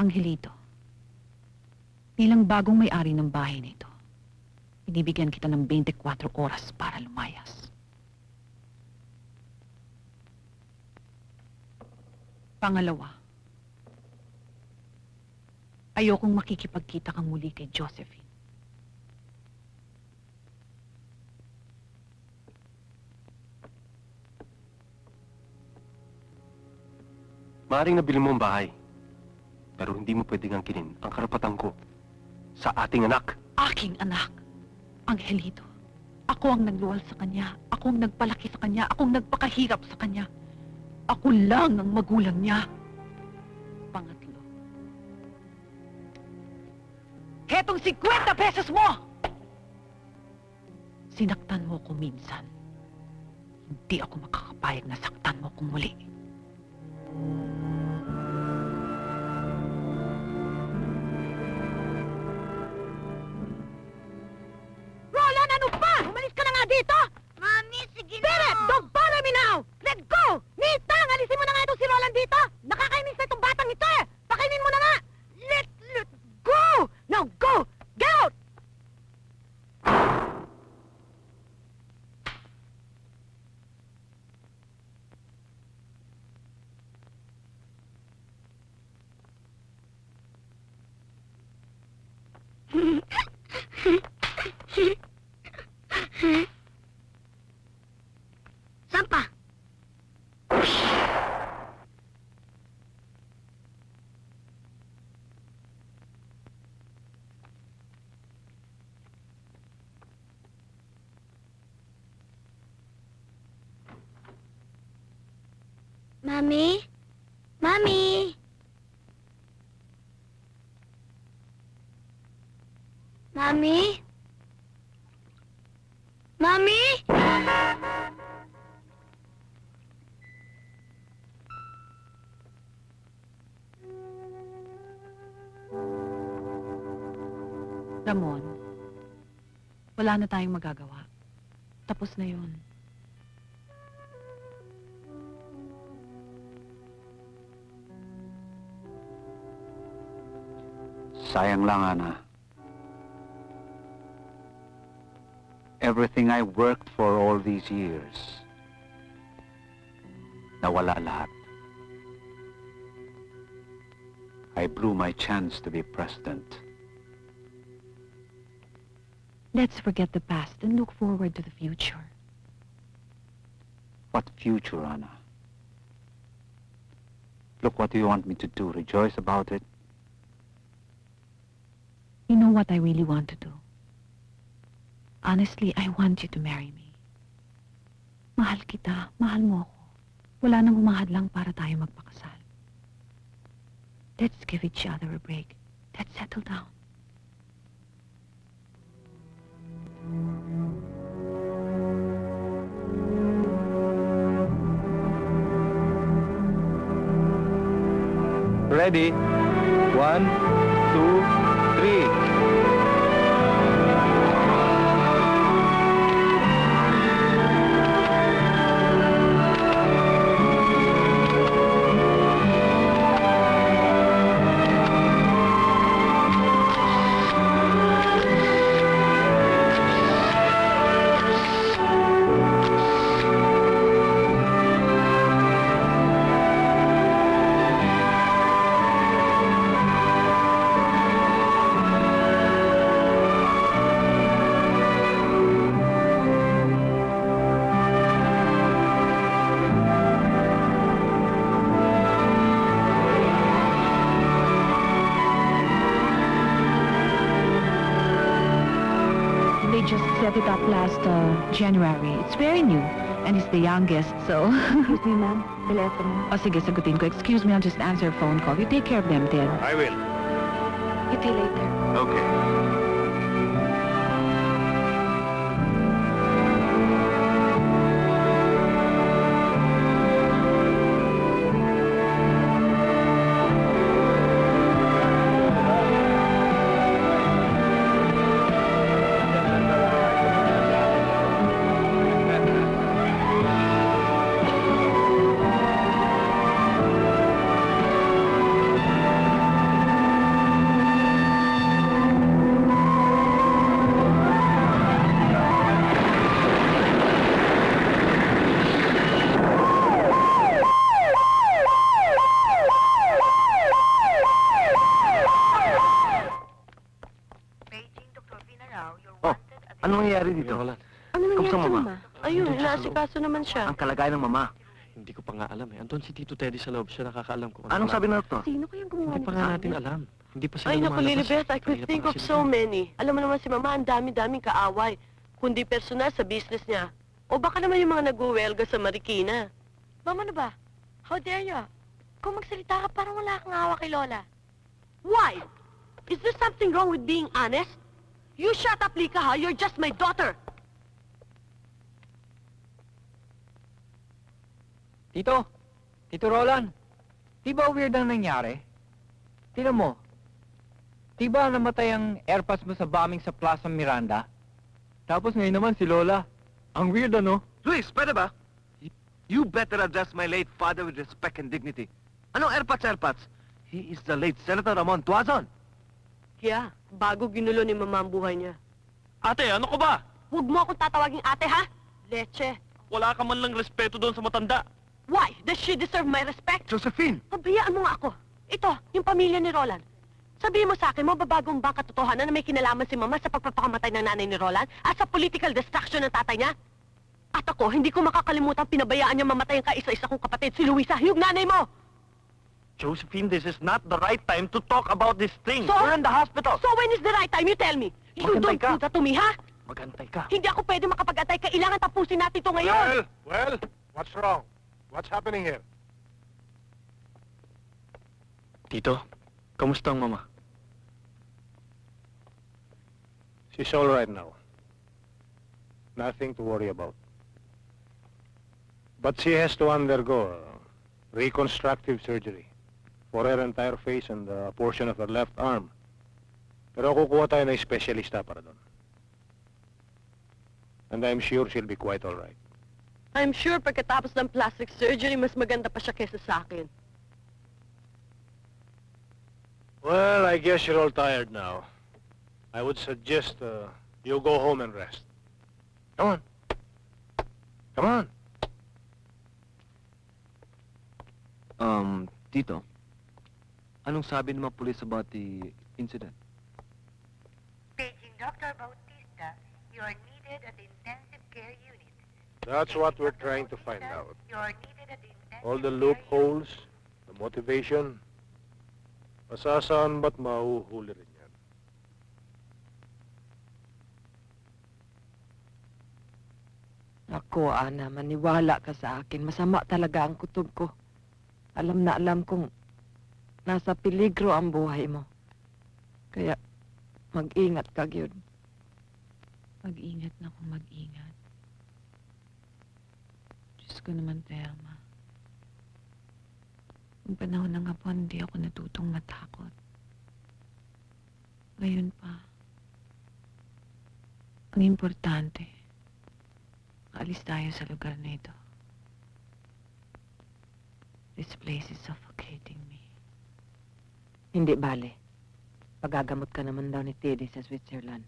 Angelito, bilang bagong may-ari ng bahay na ito, binibigyan kita ng 24 oras para lumayas. Pangalawa, ayokong makikipagkita kang muli kay Josephine. Maaring nabili mo ang bahay. Pero hindi mo pwedeng angkinin ang karapatan ko sa ating anak. Aking anak, Angelito. Ako ang nagluwal sa kanya. Ako ang nagpalaki sa kanya. Ako ang nagpakahirap sa kanya. Ako lang ang magulang niya. Pangatlo. Hetong 50 pesos mo! Sinaktan mo ko minsan. Hindi ako makakapayag na saktan mo kong muli. Roland, ano pa? Umalis ka na nga dito! Mami, sige na! Spirit, don't bother me now! Let go! Nitang, alisin mo na nga itong si Roland dito! Nakakainis na itong batang ito eh! Pakainin mo na nga! Let go! Now go! Get out! Saan pa? Mami? Mami? Mami? Mami? Ramon, wala na tayong magagawa. Tapos na yun. Sayang lang, Ana. Everything I worked for all these years, nawala lahat. I blew my chance to be president. Let's forget the past and look forward to the future. What future, Anna? Look, what do you want me to do? Rejoice about it? You know what I really want to do? Honestly, I want you to marry me. Mahal kita, mahal mo ako. Wala nang umahadlang para tayo magpakasal. Let's give each other a break. Let's settle down. Ready? 1, 2, 3. got it up last January. It's very new. And he's the youngest, so... Excuse me, ma'am. Telepono. O sige, sagutin ko. Excuse me, I'll just answer a phone call. You take care of them, Ted. I will. You till later. Okay. Anong nangyayari dito? Roland, Ano Kamusta, nangyari, mama? mama? Ayun, inaasikaso naman siya. Ang kalagayan ng mama. hindi ko pa nga alam eh. Andun si Tito Teddy sa loob. Siya nakakaalam kung Anong sabi na to? Sino kayang gumawa Hindi pa nga natin alam. Hindi pa sila Ay, naku, lumalabas. Lilibet, I could Kanina pa think nga of sila so dun. many. Alam mo naman si Mama, ang dami-daming kaaway. Kundi personal sa business niya. O baka naman yung mga nag-uwelga sa Marikina. Mama, ano ba? How dare you? Kung magsalita ka, parang wala kang awa kay Lola. Why? Is there something wrong with being honest? You shut up, Lika, ha? You're just my daughter. Tito! Tito Roland! Di ba weird ang nangyari? Tingnan mo. Di ba namatay ang airpads mo sa bombing sa Plaza Miranda? Tapos ngayon naman si Lola. Ang weird ano? Luis, pwede ba? You better address my late father with respect and dignity. Anong airpats? He is the late Senator Ramon Tuazon. Kaya, bago ginulo ni Mama ang buhay niya. Ate, ano ko ba? Huwag mo akong tatawaging ate, ha? Leche. Wala ka man lang respeto doon sa matanda. Why? Does she deserve my respect? Josephine! Pabayaan mo nga ako. Ito, yung pamilya ni Roland. Sabihin mo sa akin, mababagong ba katotohanan na may kinalaman si Mama sa pagpapakamatay ng nanay ni Roland at sa political destruction ng tatay niya? At ako, hindi ko makakalimutan pinabayaan niya mamatay ang kaisa-isa kong kapatid, si Luisa, yung nanay mo! Josephine, this is not the right time to talk about this thing. So? We're in the hospital. So when is the right time? You tell me. You Magantay don't ka. do that to me, ha? Magantay ka. Hindi ako pwede makapag-atay. Kailangan tapusin natin ito ngayon. Well, what's wrong? What's happening here? Tito, kamusta ang mama? She's all right now. Nothing to worry about. But she has to undergo reconstructive surgery for her entire face and a portion of her left arm. Pero kukuha tayo ng espesyalista para doon. And I'm sure she'll be quite all right. I'm sure pagkatapos ng plastic surgery, mas maganda pa siya kesa sa akin. Well, I guess you're all tired now. I would suggest you go home and rest. Come on. Come on. Tito, anong sabi ng mga police about the incident? Paging Dr. Bautista, you are needed at the intensive care unit. That's what we're trying to find out. You are needed at the intensive All the care loopholes, the motivation, masasaan ba't mahuhuli rin yan? Ako, Ana, maniwala ka sa akin. Masama talaga ang kutob ko. Alam na alam kong nasa peligro ang buhay mo. Kaya, mag-ingat ka, Gyud. Mag-ingat na kung mag-ingat. Diyos ko naman, Thelma. Yung panahon ng hapon, hindi ako natutong matakot. Ngayon pa. Ang importante, alis tayo sa lugar na ito. This place is suffocating me. Hindi bale. Pagagamot ka naman daw ni Teddy sa Switzerland.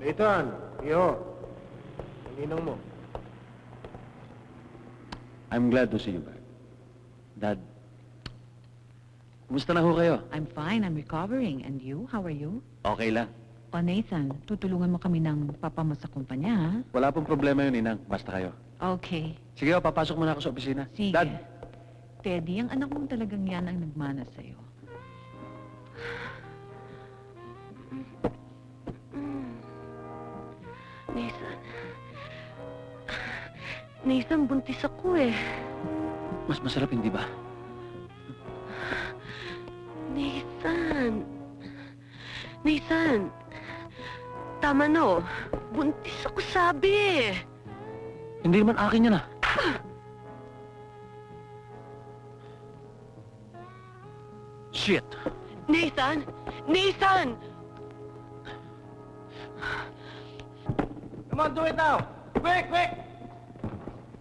Nathan, Iho, ninang mo. I'm glad to see you back. Dad, kumusta na ho kayo? I'm fine, I'm recovering. And you? How are you? Okay lang. O Nathan, tutulungan mo kami ng papa mo sa kumpanya, ha? Wala pong problema yun, Inang. Basta kayo. Okay. Sige, papasok muna ako sa opisina. Sige. Dad, Teddy, ang anak mong talagang yan ang nagmana sa'yo. Nathan. Nathan, buntis ako eh. Mas masarap, hindi ba? Nathan. Nathan. Tama no. Buntis ako sabi eh. Hindi naman akin yan, ah. Shit! Nathan! Nathan! Come on, do it now! Quick, quick!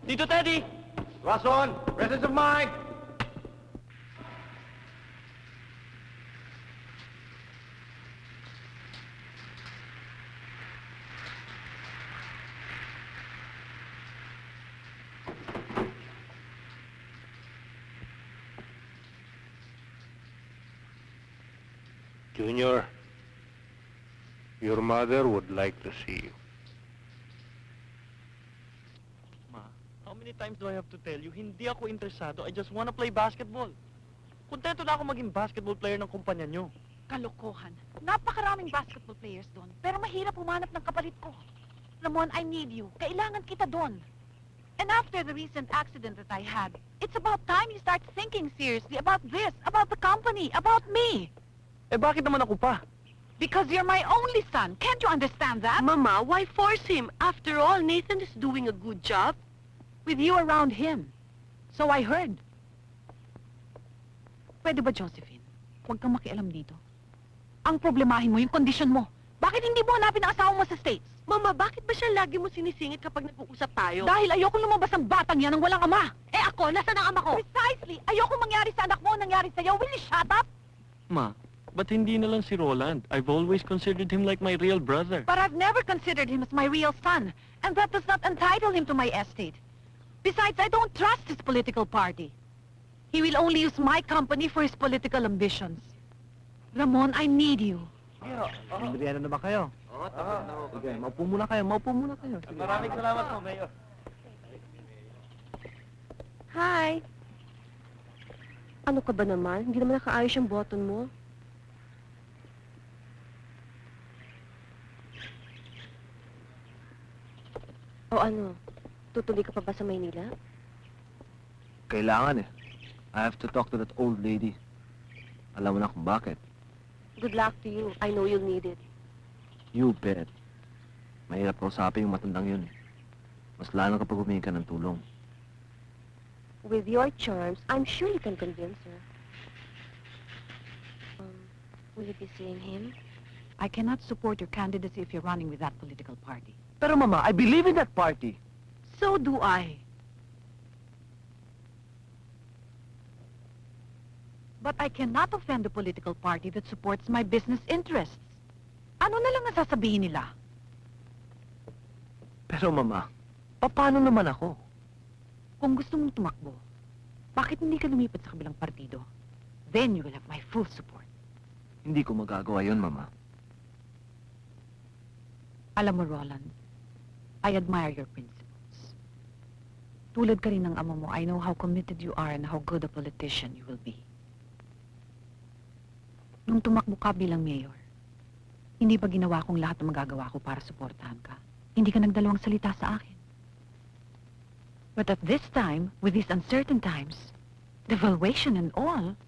Dito, Teddy! Rason, presence of mind! Junior, your mother would like to see you. Ma, how many times do I have to tell you, hindi ako interesado. I just wanna play basketball. Kontento na ako maging basketball player ng kumpanya nyo. Kalokohan. Napakaraming basketball players doon, pero mahirap humanap ng kapalit ko. Ramon, I need you. Kailangan kita doon. And after the recent accident that I had, it's about time you start thinking seriously about this, about the company, about me. Eh bakit naman ako pa? Because you're my only son. Can't you understand that? Mama, why force him? After all, Nathan is doing a good job. With you around him. So I heard. Pwede ba, Josephine? Huwag kang makialam dito. Ang problemahin mo, yung kondisyon mo. Bakit hindi mo hanapin ang asawa mo sa States? Mama, bakit ba siya lagi mo sinisingit kapag nag-uusap tayo? Dahil ayoko lumabas ang batang yan ng walang ama. Eh ako, nasaan ang ama ko? Precisely. Ayoko mangyari sa anak mo ang nangyari sa'yo. Will you shut up? Ma, ba't hindi na lang si Roland? I've always considered him like my real brother. But I've never considered him as my real son. And that does not entitle him to my estate. Besides, I don't trust his political party. He will only use my company for his political ambitions. Ramon, I need you. Merienda na ba kayo? Oo, tapos na ako. Sige, maupo muna kayo, maupo muna kayo. Sige. Maraming salamat po, Mayor. Hi! Ano ka ba naman? Hindi naman nakaayos yung button mo. O ano? Tutuloy ka pa ba sa Maynila? Kailangan eh. I have to talk to that old lady. Alam mo na kung bakit. Good luck to you. I know you'll need it. You bet. Mahirap kausapin yung matandang yun eh. Mas lalo kapag humingi ka ng tulong. With your charms, I'm sure you can convince her. Will you be seeing him? I cannot support your candidacy if you're running with that political party. Pero Mama, I believe in that party. So do I. But I cannot offend the political party that supports my business interests. Ano na lang ang sasabihin nila? Pero Mama, paano naman ako? Kung gusto mong tumakbo, bakit hindi ka lumipat sa kabilang partido? Then you will have my full support. Hindi ko magagawa yun, Mama. Alam mo, Roland, I admire your principles. Tulad ka rin ng ama mo, I know how committed you are and how good a politician you will be. Nung tumakbo ka bilang mayor, hindi ba ginawa kong lahat ng magagawa ko para suportahan ka? Hindi ka nagdalawang salita sa akin. But at this time, with these uncertain times, devaluation and all,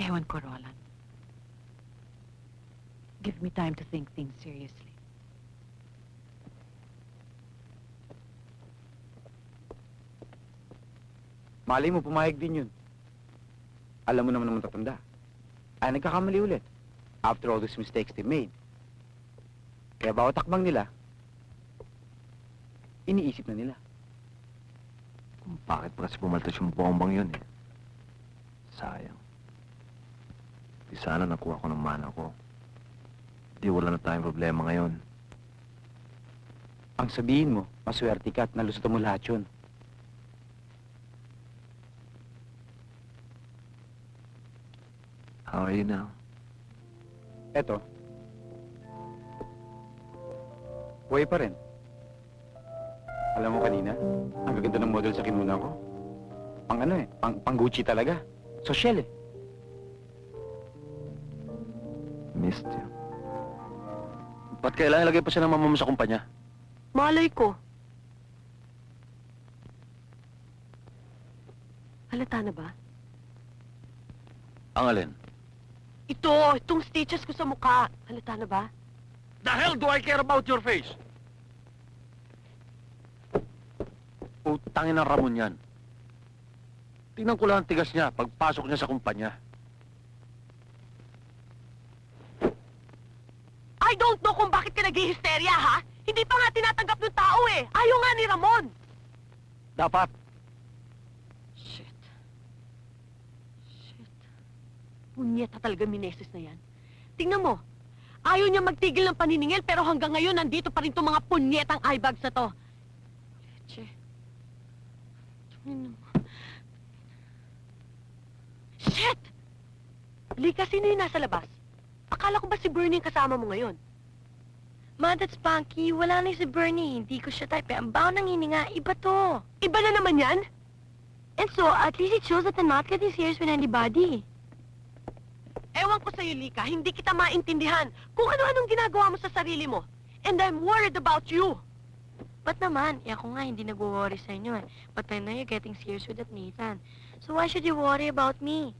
ewan ko, Roland. Give me time to think things seriously. Malay mo, pumayag din yun. Alam mo naman ng matatanda. Ay, nagkakamali ulit. After all these mistakes they made. Kaya bawat takbang nila, iniisip na nila. Kung bakit pa kasi pumaltas yung bombang yun eh. Sayang. Di sana nakuha ko ng mana ko. Di wala na tayong problema ngayon. Ang sabihin mo, maswerte ka at nalusutan mo lahat yun. How are you now? Eto. Buhay pa rin. Alam mo kanina, ang gaganda ng model sa kinuna ko. Pang ano eh, pang Gucci talaga. Social eh. Missed you. Ba't kailangan ilagay pa siya ng mama mo sa kumpanya? Malay ko. Halata na ba? Ang alin? Itong stitches ko sa mukha. Halata na ba? The hell do I care about your face? Utangin ng Ramon yan. Tingnan ko lang ang tigas niya pagpasok niya sa kumpanya. I don't know kung bakit ka nag-hysteria, ha? Hindi pa nga tinatanggap ng tao eh. Ayaw nga ni Ramon. Dapat. Shit. Punyeta talaga mineses na yan. Tingnan mo. Ayaw niya magtigil ng paniningil pero hanggang ngayon nandito pa rin itong mga punyetang eyebags na to. Leche. Shit! Lika, sino yung nasa labas? Akala ko ba si Bernie yung kasama mo ngayon? Ma, that's Punky. Wala na si Bernie. Hindi ko siya type. Ang baho ng hininga. Iba to. Iba na naman yan? And so, at least it shows that I'm not getting serious with anybody. Ewan ko sa'yo, Lika, hindi kita maintindihan kung ano-anong ginagawa mo sa sarili mo. And I'm worried about you. Ba't naman? Eh, ako nga hindi nag-worry sa inyo eh. But I know you're getting serious with that Nathan. So why should you worry about me?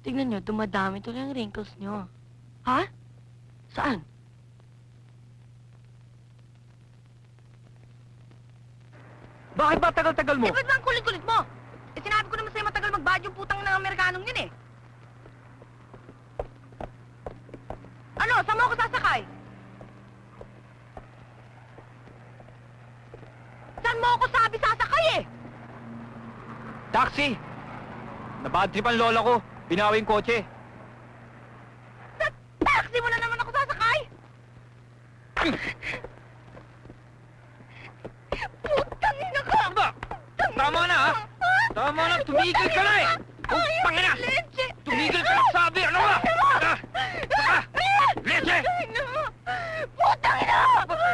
Tignan nyo, dumadami tuloy ang wrinkles nyo. Ha? Saan? Bakit ba tagal-tagal mo? Eh, ba't ba ang kulit-kulit mo? Eh, sinabi ko naman sa'yo matagal mag-bad yung putang ng Amerikanong yun eh. Ano, saan mo ako sasakay? Saan mo ako sabi sasakay eh? Taxi! Nabadtrip ang lola ko. Binawi yung kotse. Sa taxi mo na naman ako sasakay? Putang ina ka! Tama na, ha? Tama na, tumigil ka na eh! Oh, pangina! Tumigil ka na sabi! Ano ba? Leche! Putang ina mo!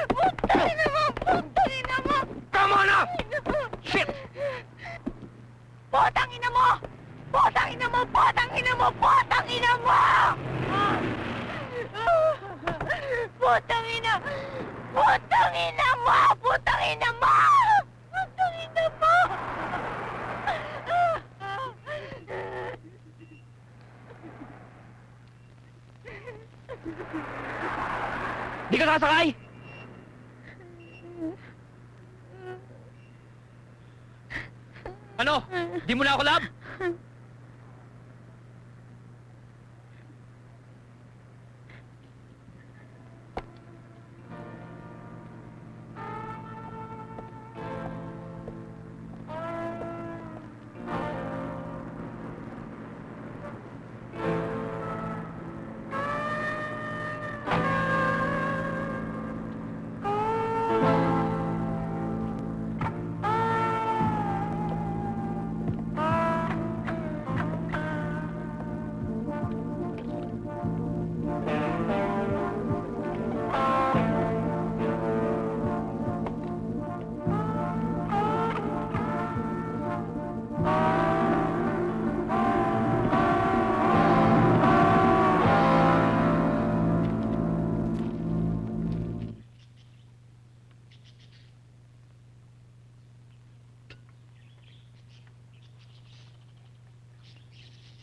Putang ina mo! Putang ina mo! Tama na! Shit! Putang ina mo! Putang ina mo! Putang ina mo! Putang ina mo! Putang ina! Putang ina mo! Putang ina mo! Putang ina mo! Di ka sasakay! Ano? Di mo na ako love?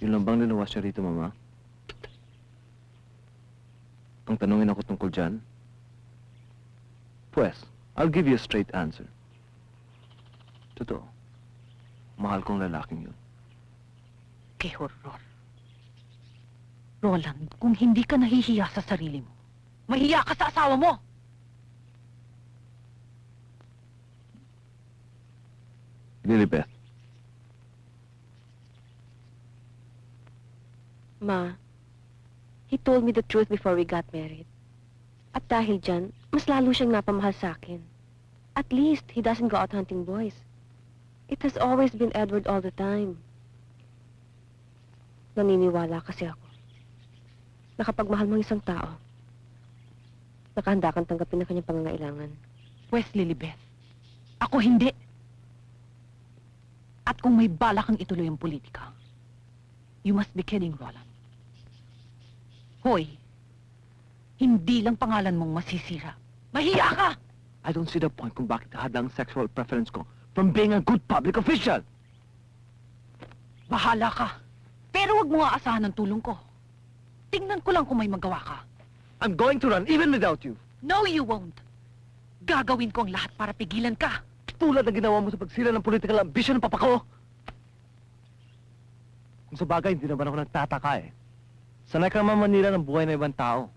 Yun lang bang linawas siya rito, Mama? Ang tanungin ako tungkol dyan? Pues, I'll give you a straight answer. Totoo. Mahal kong lalaking yun. Kay horror. Roland, kung hindi ka nahihiya sa sarili mo, mahiya ka sa asawa mo! Lilibeth, Ma, he told me the truth before we got married. At dahil dyan, mas lalo siyang napamahal sa akin. At least, he doesn't go out hunting boys. It has always been Edward all the time. Naniniwala kasi ako na kapag mahal mo ang isang tao, nakahanda kang tanggapin ang kanyang pangangailangan. Pwes, Lilibeth, ako hindi. At kung may balak kang ituloy ang politika, you must be kidding, Roland. Hoy, hindi lang pangalan mong masisira. Mahiya ka! I don't see the point kung bakit hadang sexual preference ko from being a good public official. Bahala ka. Pero wag mo nga asahan ng tulong ko. Tingnan ko lang kung may magawa ka. I'm going to run even without you. No, you won't. Gagawin ko ang lahat para pigilan ka. Tulad ng ginawa mo sa pagsira ng political ambition ng papa ko. Kung sa bagay, hindi naman ako nagtataka eh. Sanay ka naman manira ng buhay ng ibang tao.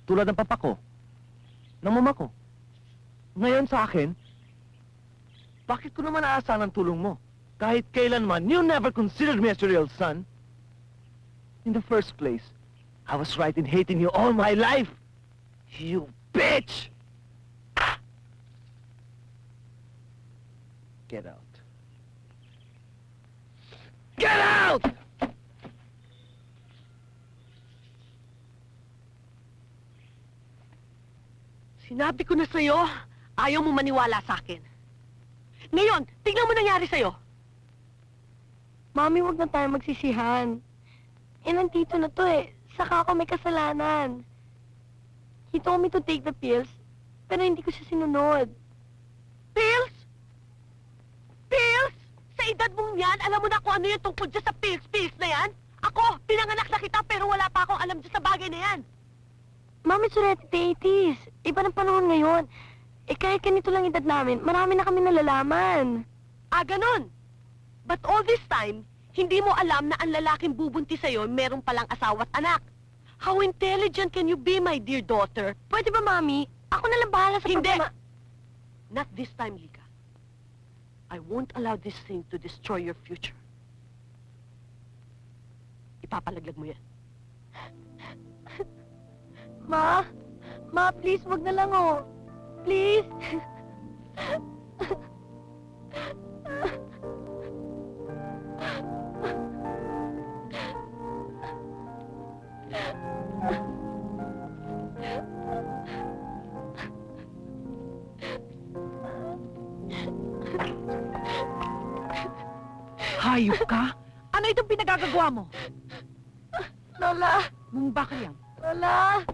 Tulad ng papa ko, ng mama ko. Ngayon sa akin, bakit ko naman aasahan ang tulong mo? Kahit kailanman, you never considered me as your real son. In the first place, I was right in hating you all my life. You bitch! Get out. Get out! Sinabi ko na sa'yo, ayaw mo maniwala sa akin. Ngayon, tignan mo nangyari sa'yo. Mami, wag na tayo magsisihan. Nandito na to eh. Saka ako may kasalanan. He told me to take the pills, pero hindi ko siya sinunod. Pills? Pills? Sa edad mong yan, alam mo na kung ano yung tungkol dyan sa pills na yan? Ako, pinanganak na kita pero wala pa akong alam dyan sa bagay na yan. Mami, surete 80s. Iba ng panahon ngayon. Eh kahit ganito lang edad namin, marami na kami nalalaman. Ah, ganun. But all this time, hindi mo alam na ang lalaking bubuntis sa'yo meron palang asawa at anak. How intelligent can you be, my dear daughter? Pwede ba, Mami? Ako na lang bahala sa Hindi! problema. Not this time, Lika. I won't allow this thing to destroy your future. Ipapalaglag mo yan. Ma? Ma, please, wag na lang oh. Please. Hayop ka? Ano itong pinagagagawa mo? Lola! Mong bakal yan. Lola!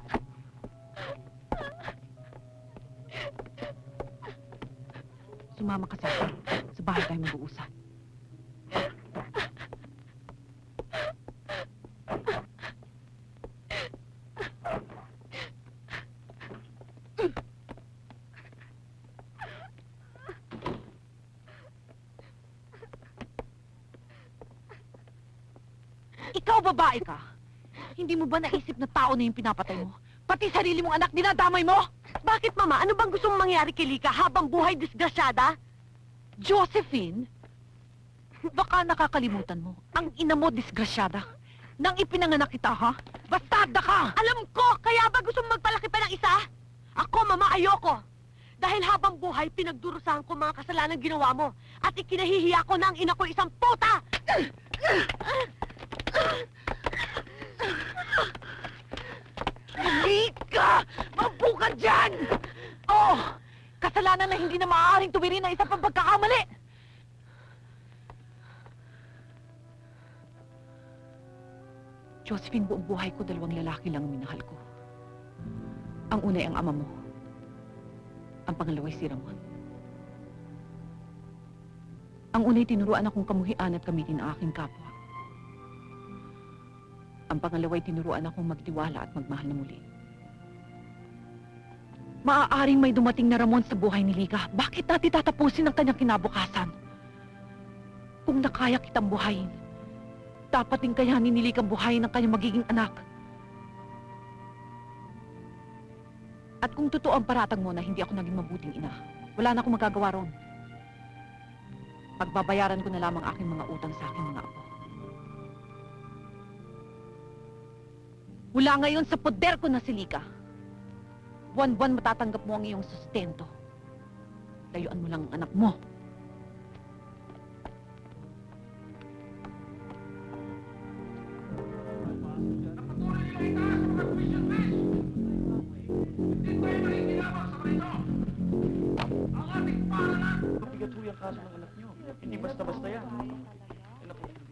Sumama ka sa akin. Sa bahay tayo mag-uusap. Ikaw, babae ka. Hindi mo ba naisip na tao na yung pinapatay mo? Pati sarili mong anak, dinadamay mo? Bakit, Mama? Ano bang gusto mong mangyari kay Lika habang buhay disgrasyada? Josephine, baka nakakalimutan mo. Ang ina mo, disgrasyada. Nang ipinanganak kita, ha? Bastarda ka! Alam ko! Kaya ba gusto mong magpalaki pa ng isa? Ako, Mama, ayoko. Dahil habang buhay, pinagdurusahan ko mga kasalanan ginawa mo. At ikinahihiya ko na ang ina ko isang puta! Lika! Mabuka dyan! Oh! Kasalanan na hindi na maaaring tuwirin ng isa pang pagkakamali! Josephine, buong buhay ko, dalawang lalaki lang ang minahal ko. Ang una ay ang ama mo. Ang pangalawa ay si Ramon. Ang una ay tinuruan akong kamuhian at gamitin ang aking kapwa. Ang pangalawa ay tinuruan akong magtiwala at magmahal na muli. Maaaring may dumating na Ramon sa buhay ni Lika. Bakit natin tatapusin ang kanyang kinabukasan? Kung nakaya kitang buhayin, dapat din kayanin ni Lika buhayin ang kanyang magiging anak. At kung totoo ang paratang mo na hindi ako naging mabuting ina, wala na akong magagawa ron. Pagbabayaran ko na lamang aking mga utang sa aking mga apo. Mula ngayon sa poder ko na si Lika, buwan-buwan matatanggap mo ang iyong sustento. Layuan mo lang ang anak mo. Bigat ho yung kaso ng anak niyo. Hindi basta-basta yan.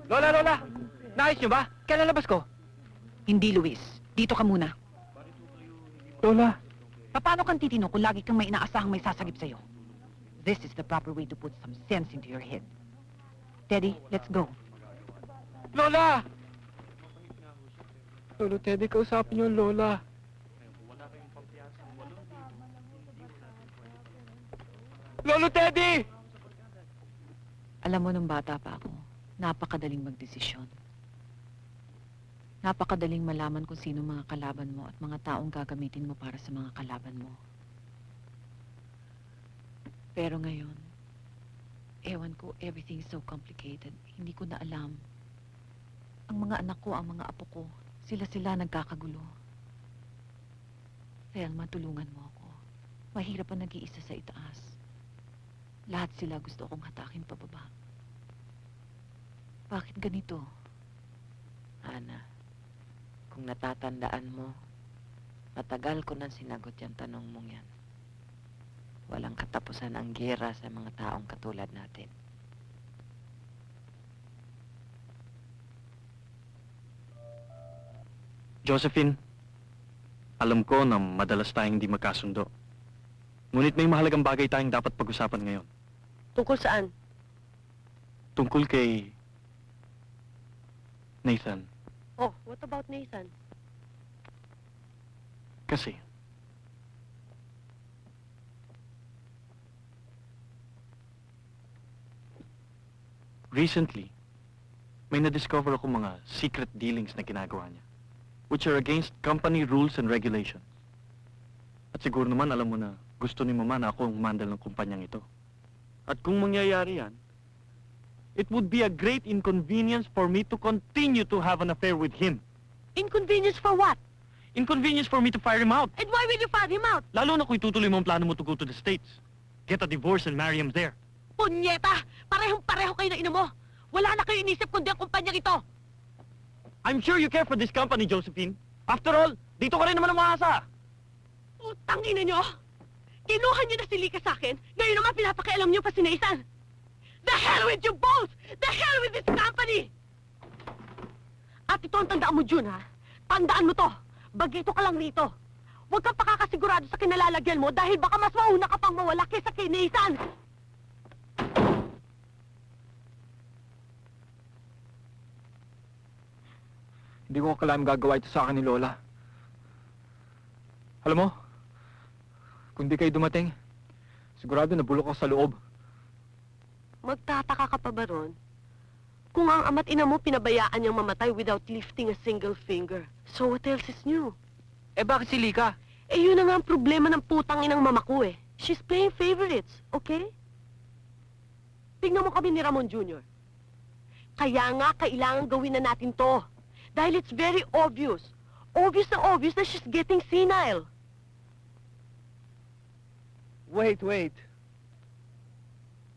Lola, Lola! Naayos nyo ba? Kailan labas ko? Hindi, Luis. Dito ka muna. Lola! Paano kang titino kung lagi kang may inaasahang may sasagip sa'yo? This is the proper way to put some sense into your head. Teddy, let's go. Lola! Lolo Teddy, kausapin niyo ang Lola. Lolo Teddy! Alam mo, nung bata pa ako, napakadaling magdesisyon. Napakadaling malaman kung sino mga kalaban mo at mga taong gagamitin mo para sa mga kalaban mo. Pero ngayon, ewan ko, everything is so complicated. Hindi ko na alam. Ang mga anak ko, ang mga apo ko, sila nagkakagulo. Thelma, tulungan mo ako. Mahirap ang nag-iisa sa itaas. Lahat sila gusto kong hatakin pababa. Bakit ganito? Ana, kung natatandaan mo, matagal ko nang sinagot yung tanong mong yan. Walang katapusan ang giyera sa mga taong katulad natin. Josephine, alam ko na madalas tayong hindi magkasundo. Ngunit may mahalagang bagay tayong dapat pag-usapan ngayon. Tungkol saan? Tungkol kay Nathan. Oh, what about Nathan? Kasi, recently, may na-discover ako mga secret dealings na ginagawa niya, which are against company rules and regulations. At siguro naman alam mo na gusto ni Mama na ako ang mandal ng kumpanyang ito. At kung mangyayari yan, it would be a great inconvenience for me to continue to have an affair with him. Inconvenience for what? Inconvenience for me to fire him out. And why will you fire him out? Lalo na kung itutuloy mo ang plano mo to go to the States. Get a divorce and marry him there. Punyeta! Parehong-pareho kayo na ino mo. Wala na kayo inisip kundi ang kumpanyang ito. I'm sure you care for this company, Josephine. After all, dito ka rin naman umaasa. Utang ina nyo! Kinuha nyo na si Lika sa akin, ngayon naman pinapakialam nyo pa si Nathan. The hell with you both! The hell with this company! At ito ang tandaan mo, June, ha? Tandaan mo to. Bagito ka lang rito. Huwag kang pakakasigurado sa kinalalagyan mo dahil baka mas mauna ka pang mawala kaysa kay Nathan. Hindi ko akalain gagawa ito sa akin ni Lola. Alam mo, kung di kayo dumating, sigurado nabulok ako sa loob. Magtataka ka pa ba ron? Kung ang ama't ina mo pinabayaan niyang mamatay without lifting a single finger. So what else is new? Eh bakit si Lika? Eh yun na nga ang problema ng putang inang mama ko eh. She's playing favorites, okay? Tingnan mo kami ni Ramon Jr. Kaya nga kailangan gawin na natin to. Dahil it's very obvious. Obvious na she's getting senile. Wait.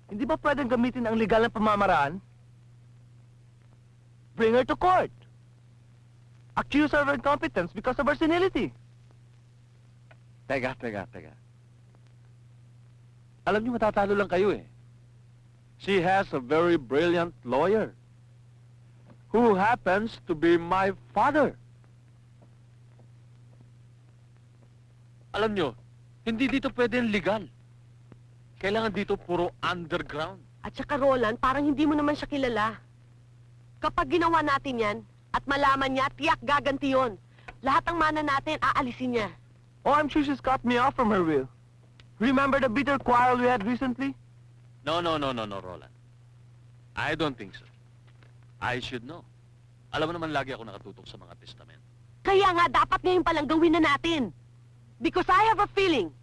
Hindi ba pwedeng gamitin ang legal na pamamaraan? Bring her to court. Accuse her of incompetence because of her senility. Teka. Alam niyo, matatalo lang kayo eh. She has a very brilliant lawyer who happens to be my father. Alam niyo, hindi dito pwede ang legal. Kailangan dito puro underground. At saka Roland, parang hindi mo naman siya kilala. Kapag ginawa natin yan, at malaman niya, tiyak gaganti yun. Lahat ng mana natin, aalisin niya. Oh, I'm sure she's cut me off from her will. Remember the bitter quarrel we had recently? No, Roland. I don't think so. I should know. Alam mo naman lagi ako nakatutok sa mga testament. Kaya nga, dapat ngayon palang gawin na natin. Because I have a feeling,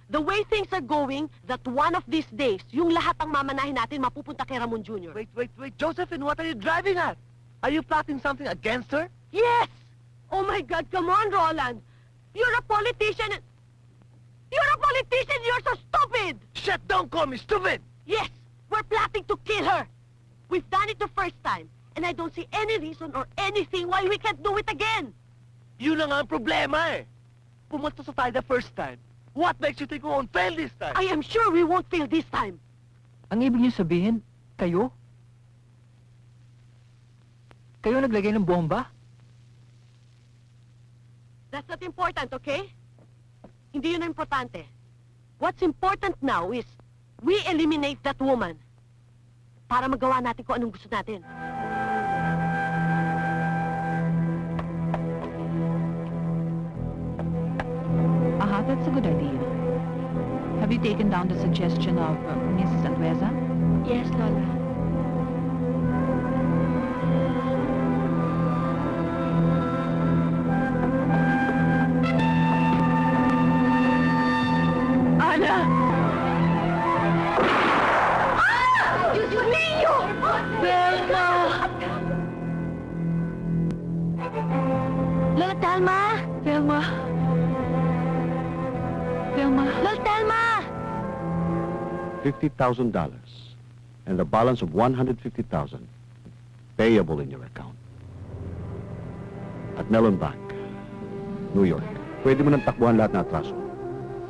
the way things are going, that one of these days, yung lahat ang mamanahin natin mapupunta kay Ramon Jr. Wait, Josephine, what are you driving at? Are you plotting something against her? Yes! Oh my God, come on, Roland! You're a politician and... You're a politician! You're so stupid! Shut, don't call me stupid! Yes! We're plotting to kill her! We've done it the first time, and I don't see any reason or anything why we can't do it again! Yun na nga ang problema eh. Pumunta sa tayo the first time. What makes you think we won't fail this time? I am sure we won't fail this time! Ang ibig niyo sabihin, Kayo? Kayo naglagay ng bomba? That's not important, okay? Hindi yun ang importante. What's important now is we eliminate that woman para magawa natin kung anong gusto natin. Aha, that's a good idea. Have you taken down the suggestion of Mrs. Andueza? Yes, Lola. Ana! Ah! Diyos mío! Velma! Lola Telma! Velma. Velma. Lola Telma! $50,000 and the balance of $150,000 payable in your account. At Mellon Bank, New York. Pwede mo nang takbuhan lahat na atraso.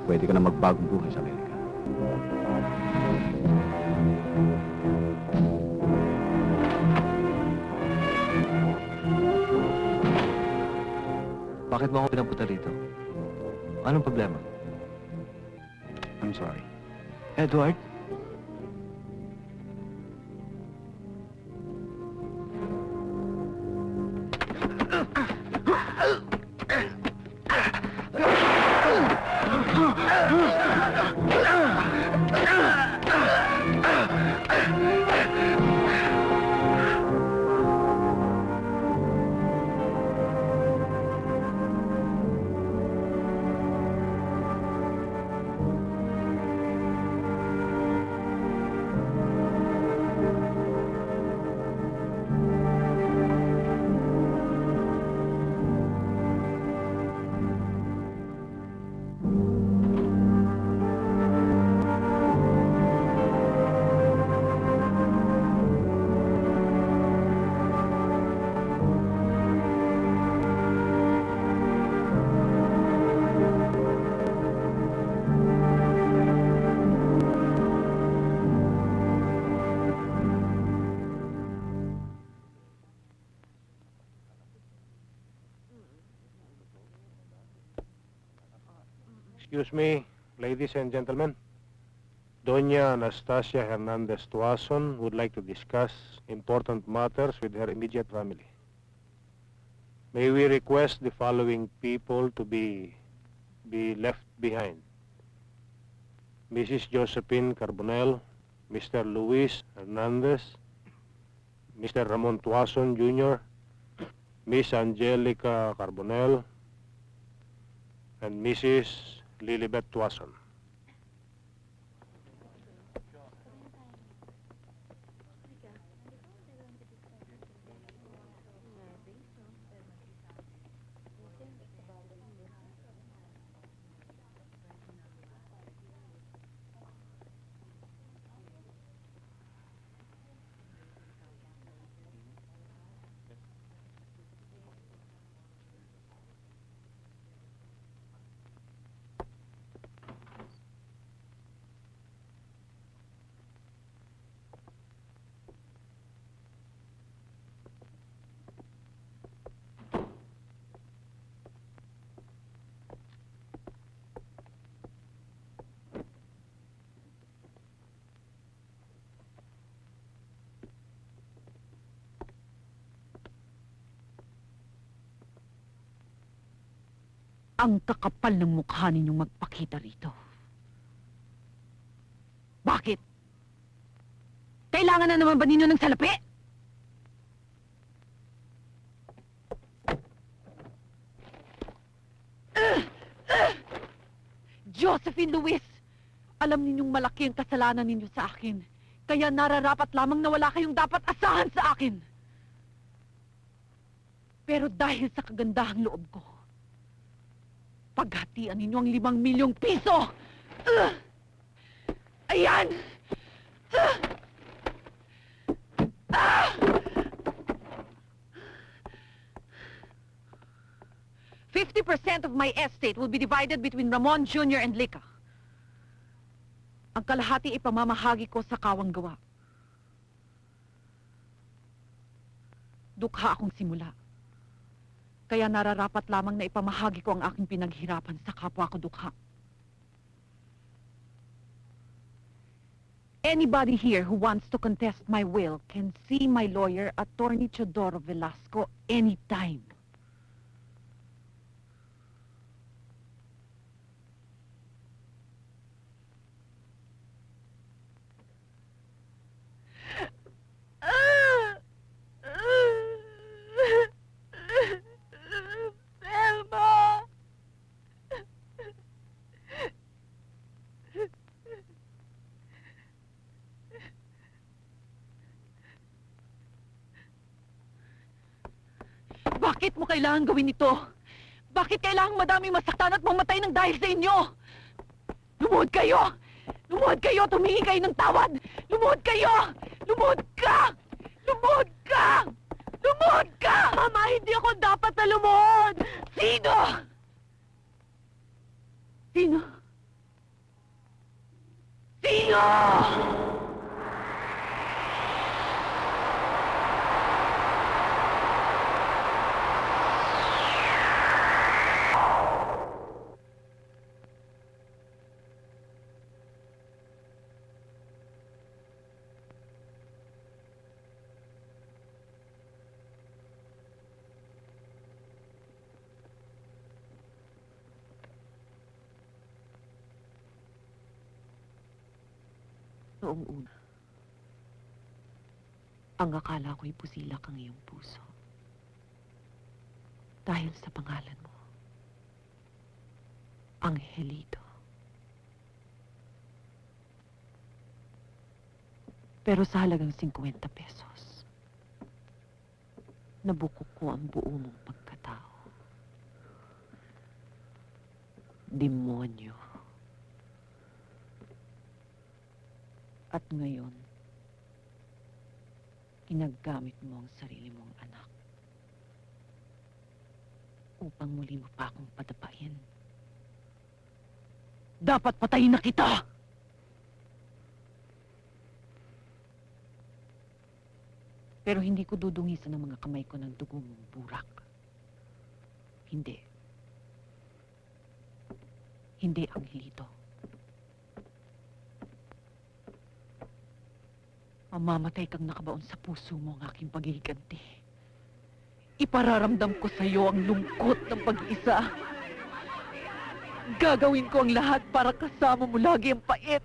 Pwede ka na magbagong buhay sa Amerika. Bakit mo ako pinapunta rito? Anong problema? I'm sorry. Edward? Excuse me, ladies and gentlemen. Doña Anastasia Hernandez Tuason would like to discuss important matters with her immediate family. May we request the following people to be left behind. Mrs. Josephine Carbonell, Mr. Luis Hernandez, Mr. Ramon Tuason Jr., Miss Angelica Carbonell, and Mrs. Lilibet Tuason. Ang kakapal ng mukha ninyong magpakita rito. Bakit? Kailangan na naman ba ninyo ng salapi? Josephine Luis, alam ninyong malaki ang kasalanan ninyo sa akin. Kaya nararapat lamang na wala kayong dapat asahan sa akin. Pero dahil sa kagandahang loob ko, paghatian ninyo ang 5 milyong piso! Ayan! 50% of my estate will be divided between Ramon Jr. and Lika. Ang kalahati ipamamahagi ko sa kawang gawa. Dukha akong simula. Kaya nararapat lamang na ipamahagi ko ang aking pinaghirapan sa kapwa ko dukha. Anybody here who wants to contest my will can see my lawyer, Attorney Teodoro Velasco, anytime. Selma! Bakit mo kailangan gawin ito? Bakit kailangan madaming masaktan at mamatay ng dahil sa inyo? Lumuhod kayo! Lumuhod kayo! Tumingi kayo ng tawad! Lumuhod kayo! Lumuhod ka! Lumuhod ka! Lumuhod ka! Mama, hindi ako dapat na lumuhod! Sino? Sino? Sino? Noong una, ang akala ko'y pusilak ang iyong puso. Dahil sa pangalan mo, Angelito. Pero sa halagang 50 pesos, nabuko ko ang buo mong pagkatao. Demonyo. At ngayon, ginagamit mo ang sarili mong anak upang muli mo pa akong padapain. Dapat patayin na kita! Pero hindi ko dudungisan ang mga kamay ko ng dugo mong burak. Hindi. Hindi, Angelito. Mamamatay kang nakabaon sa puso mo ang aking paghihiganti. Ipararamdam ko sa iyo ang lungkot ng pag-iisa. Gagawin ko ang lahat para kasama mo lagi ang pait.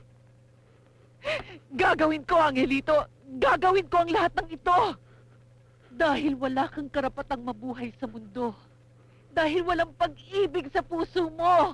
Gagawin ko, Angelito. Gagawin ko ang lahat ng ito. Dahil wala kang karapatang mabuhay sa mundo. Dahil walang pag-ibig sa puso mo.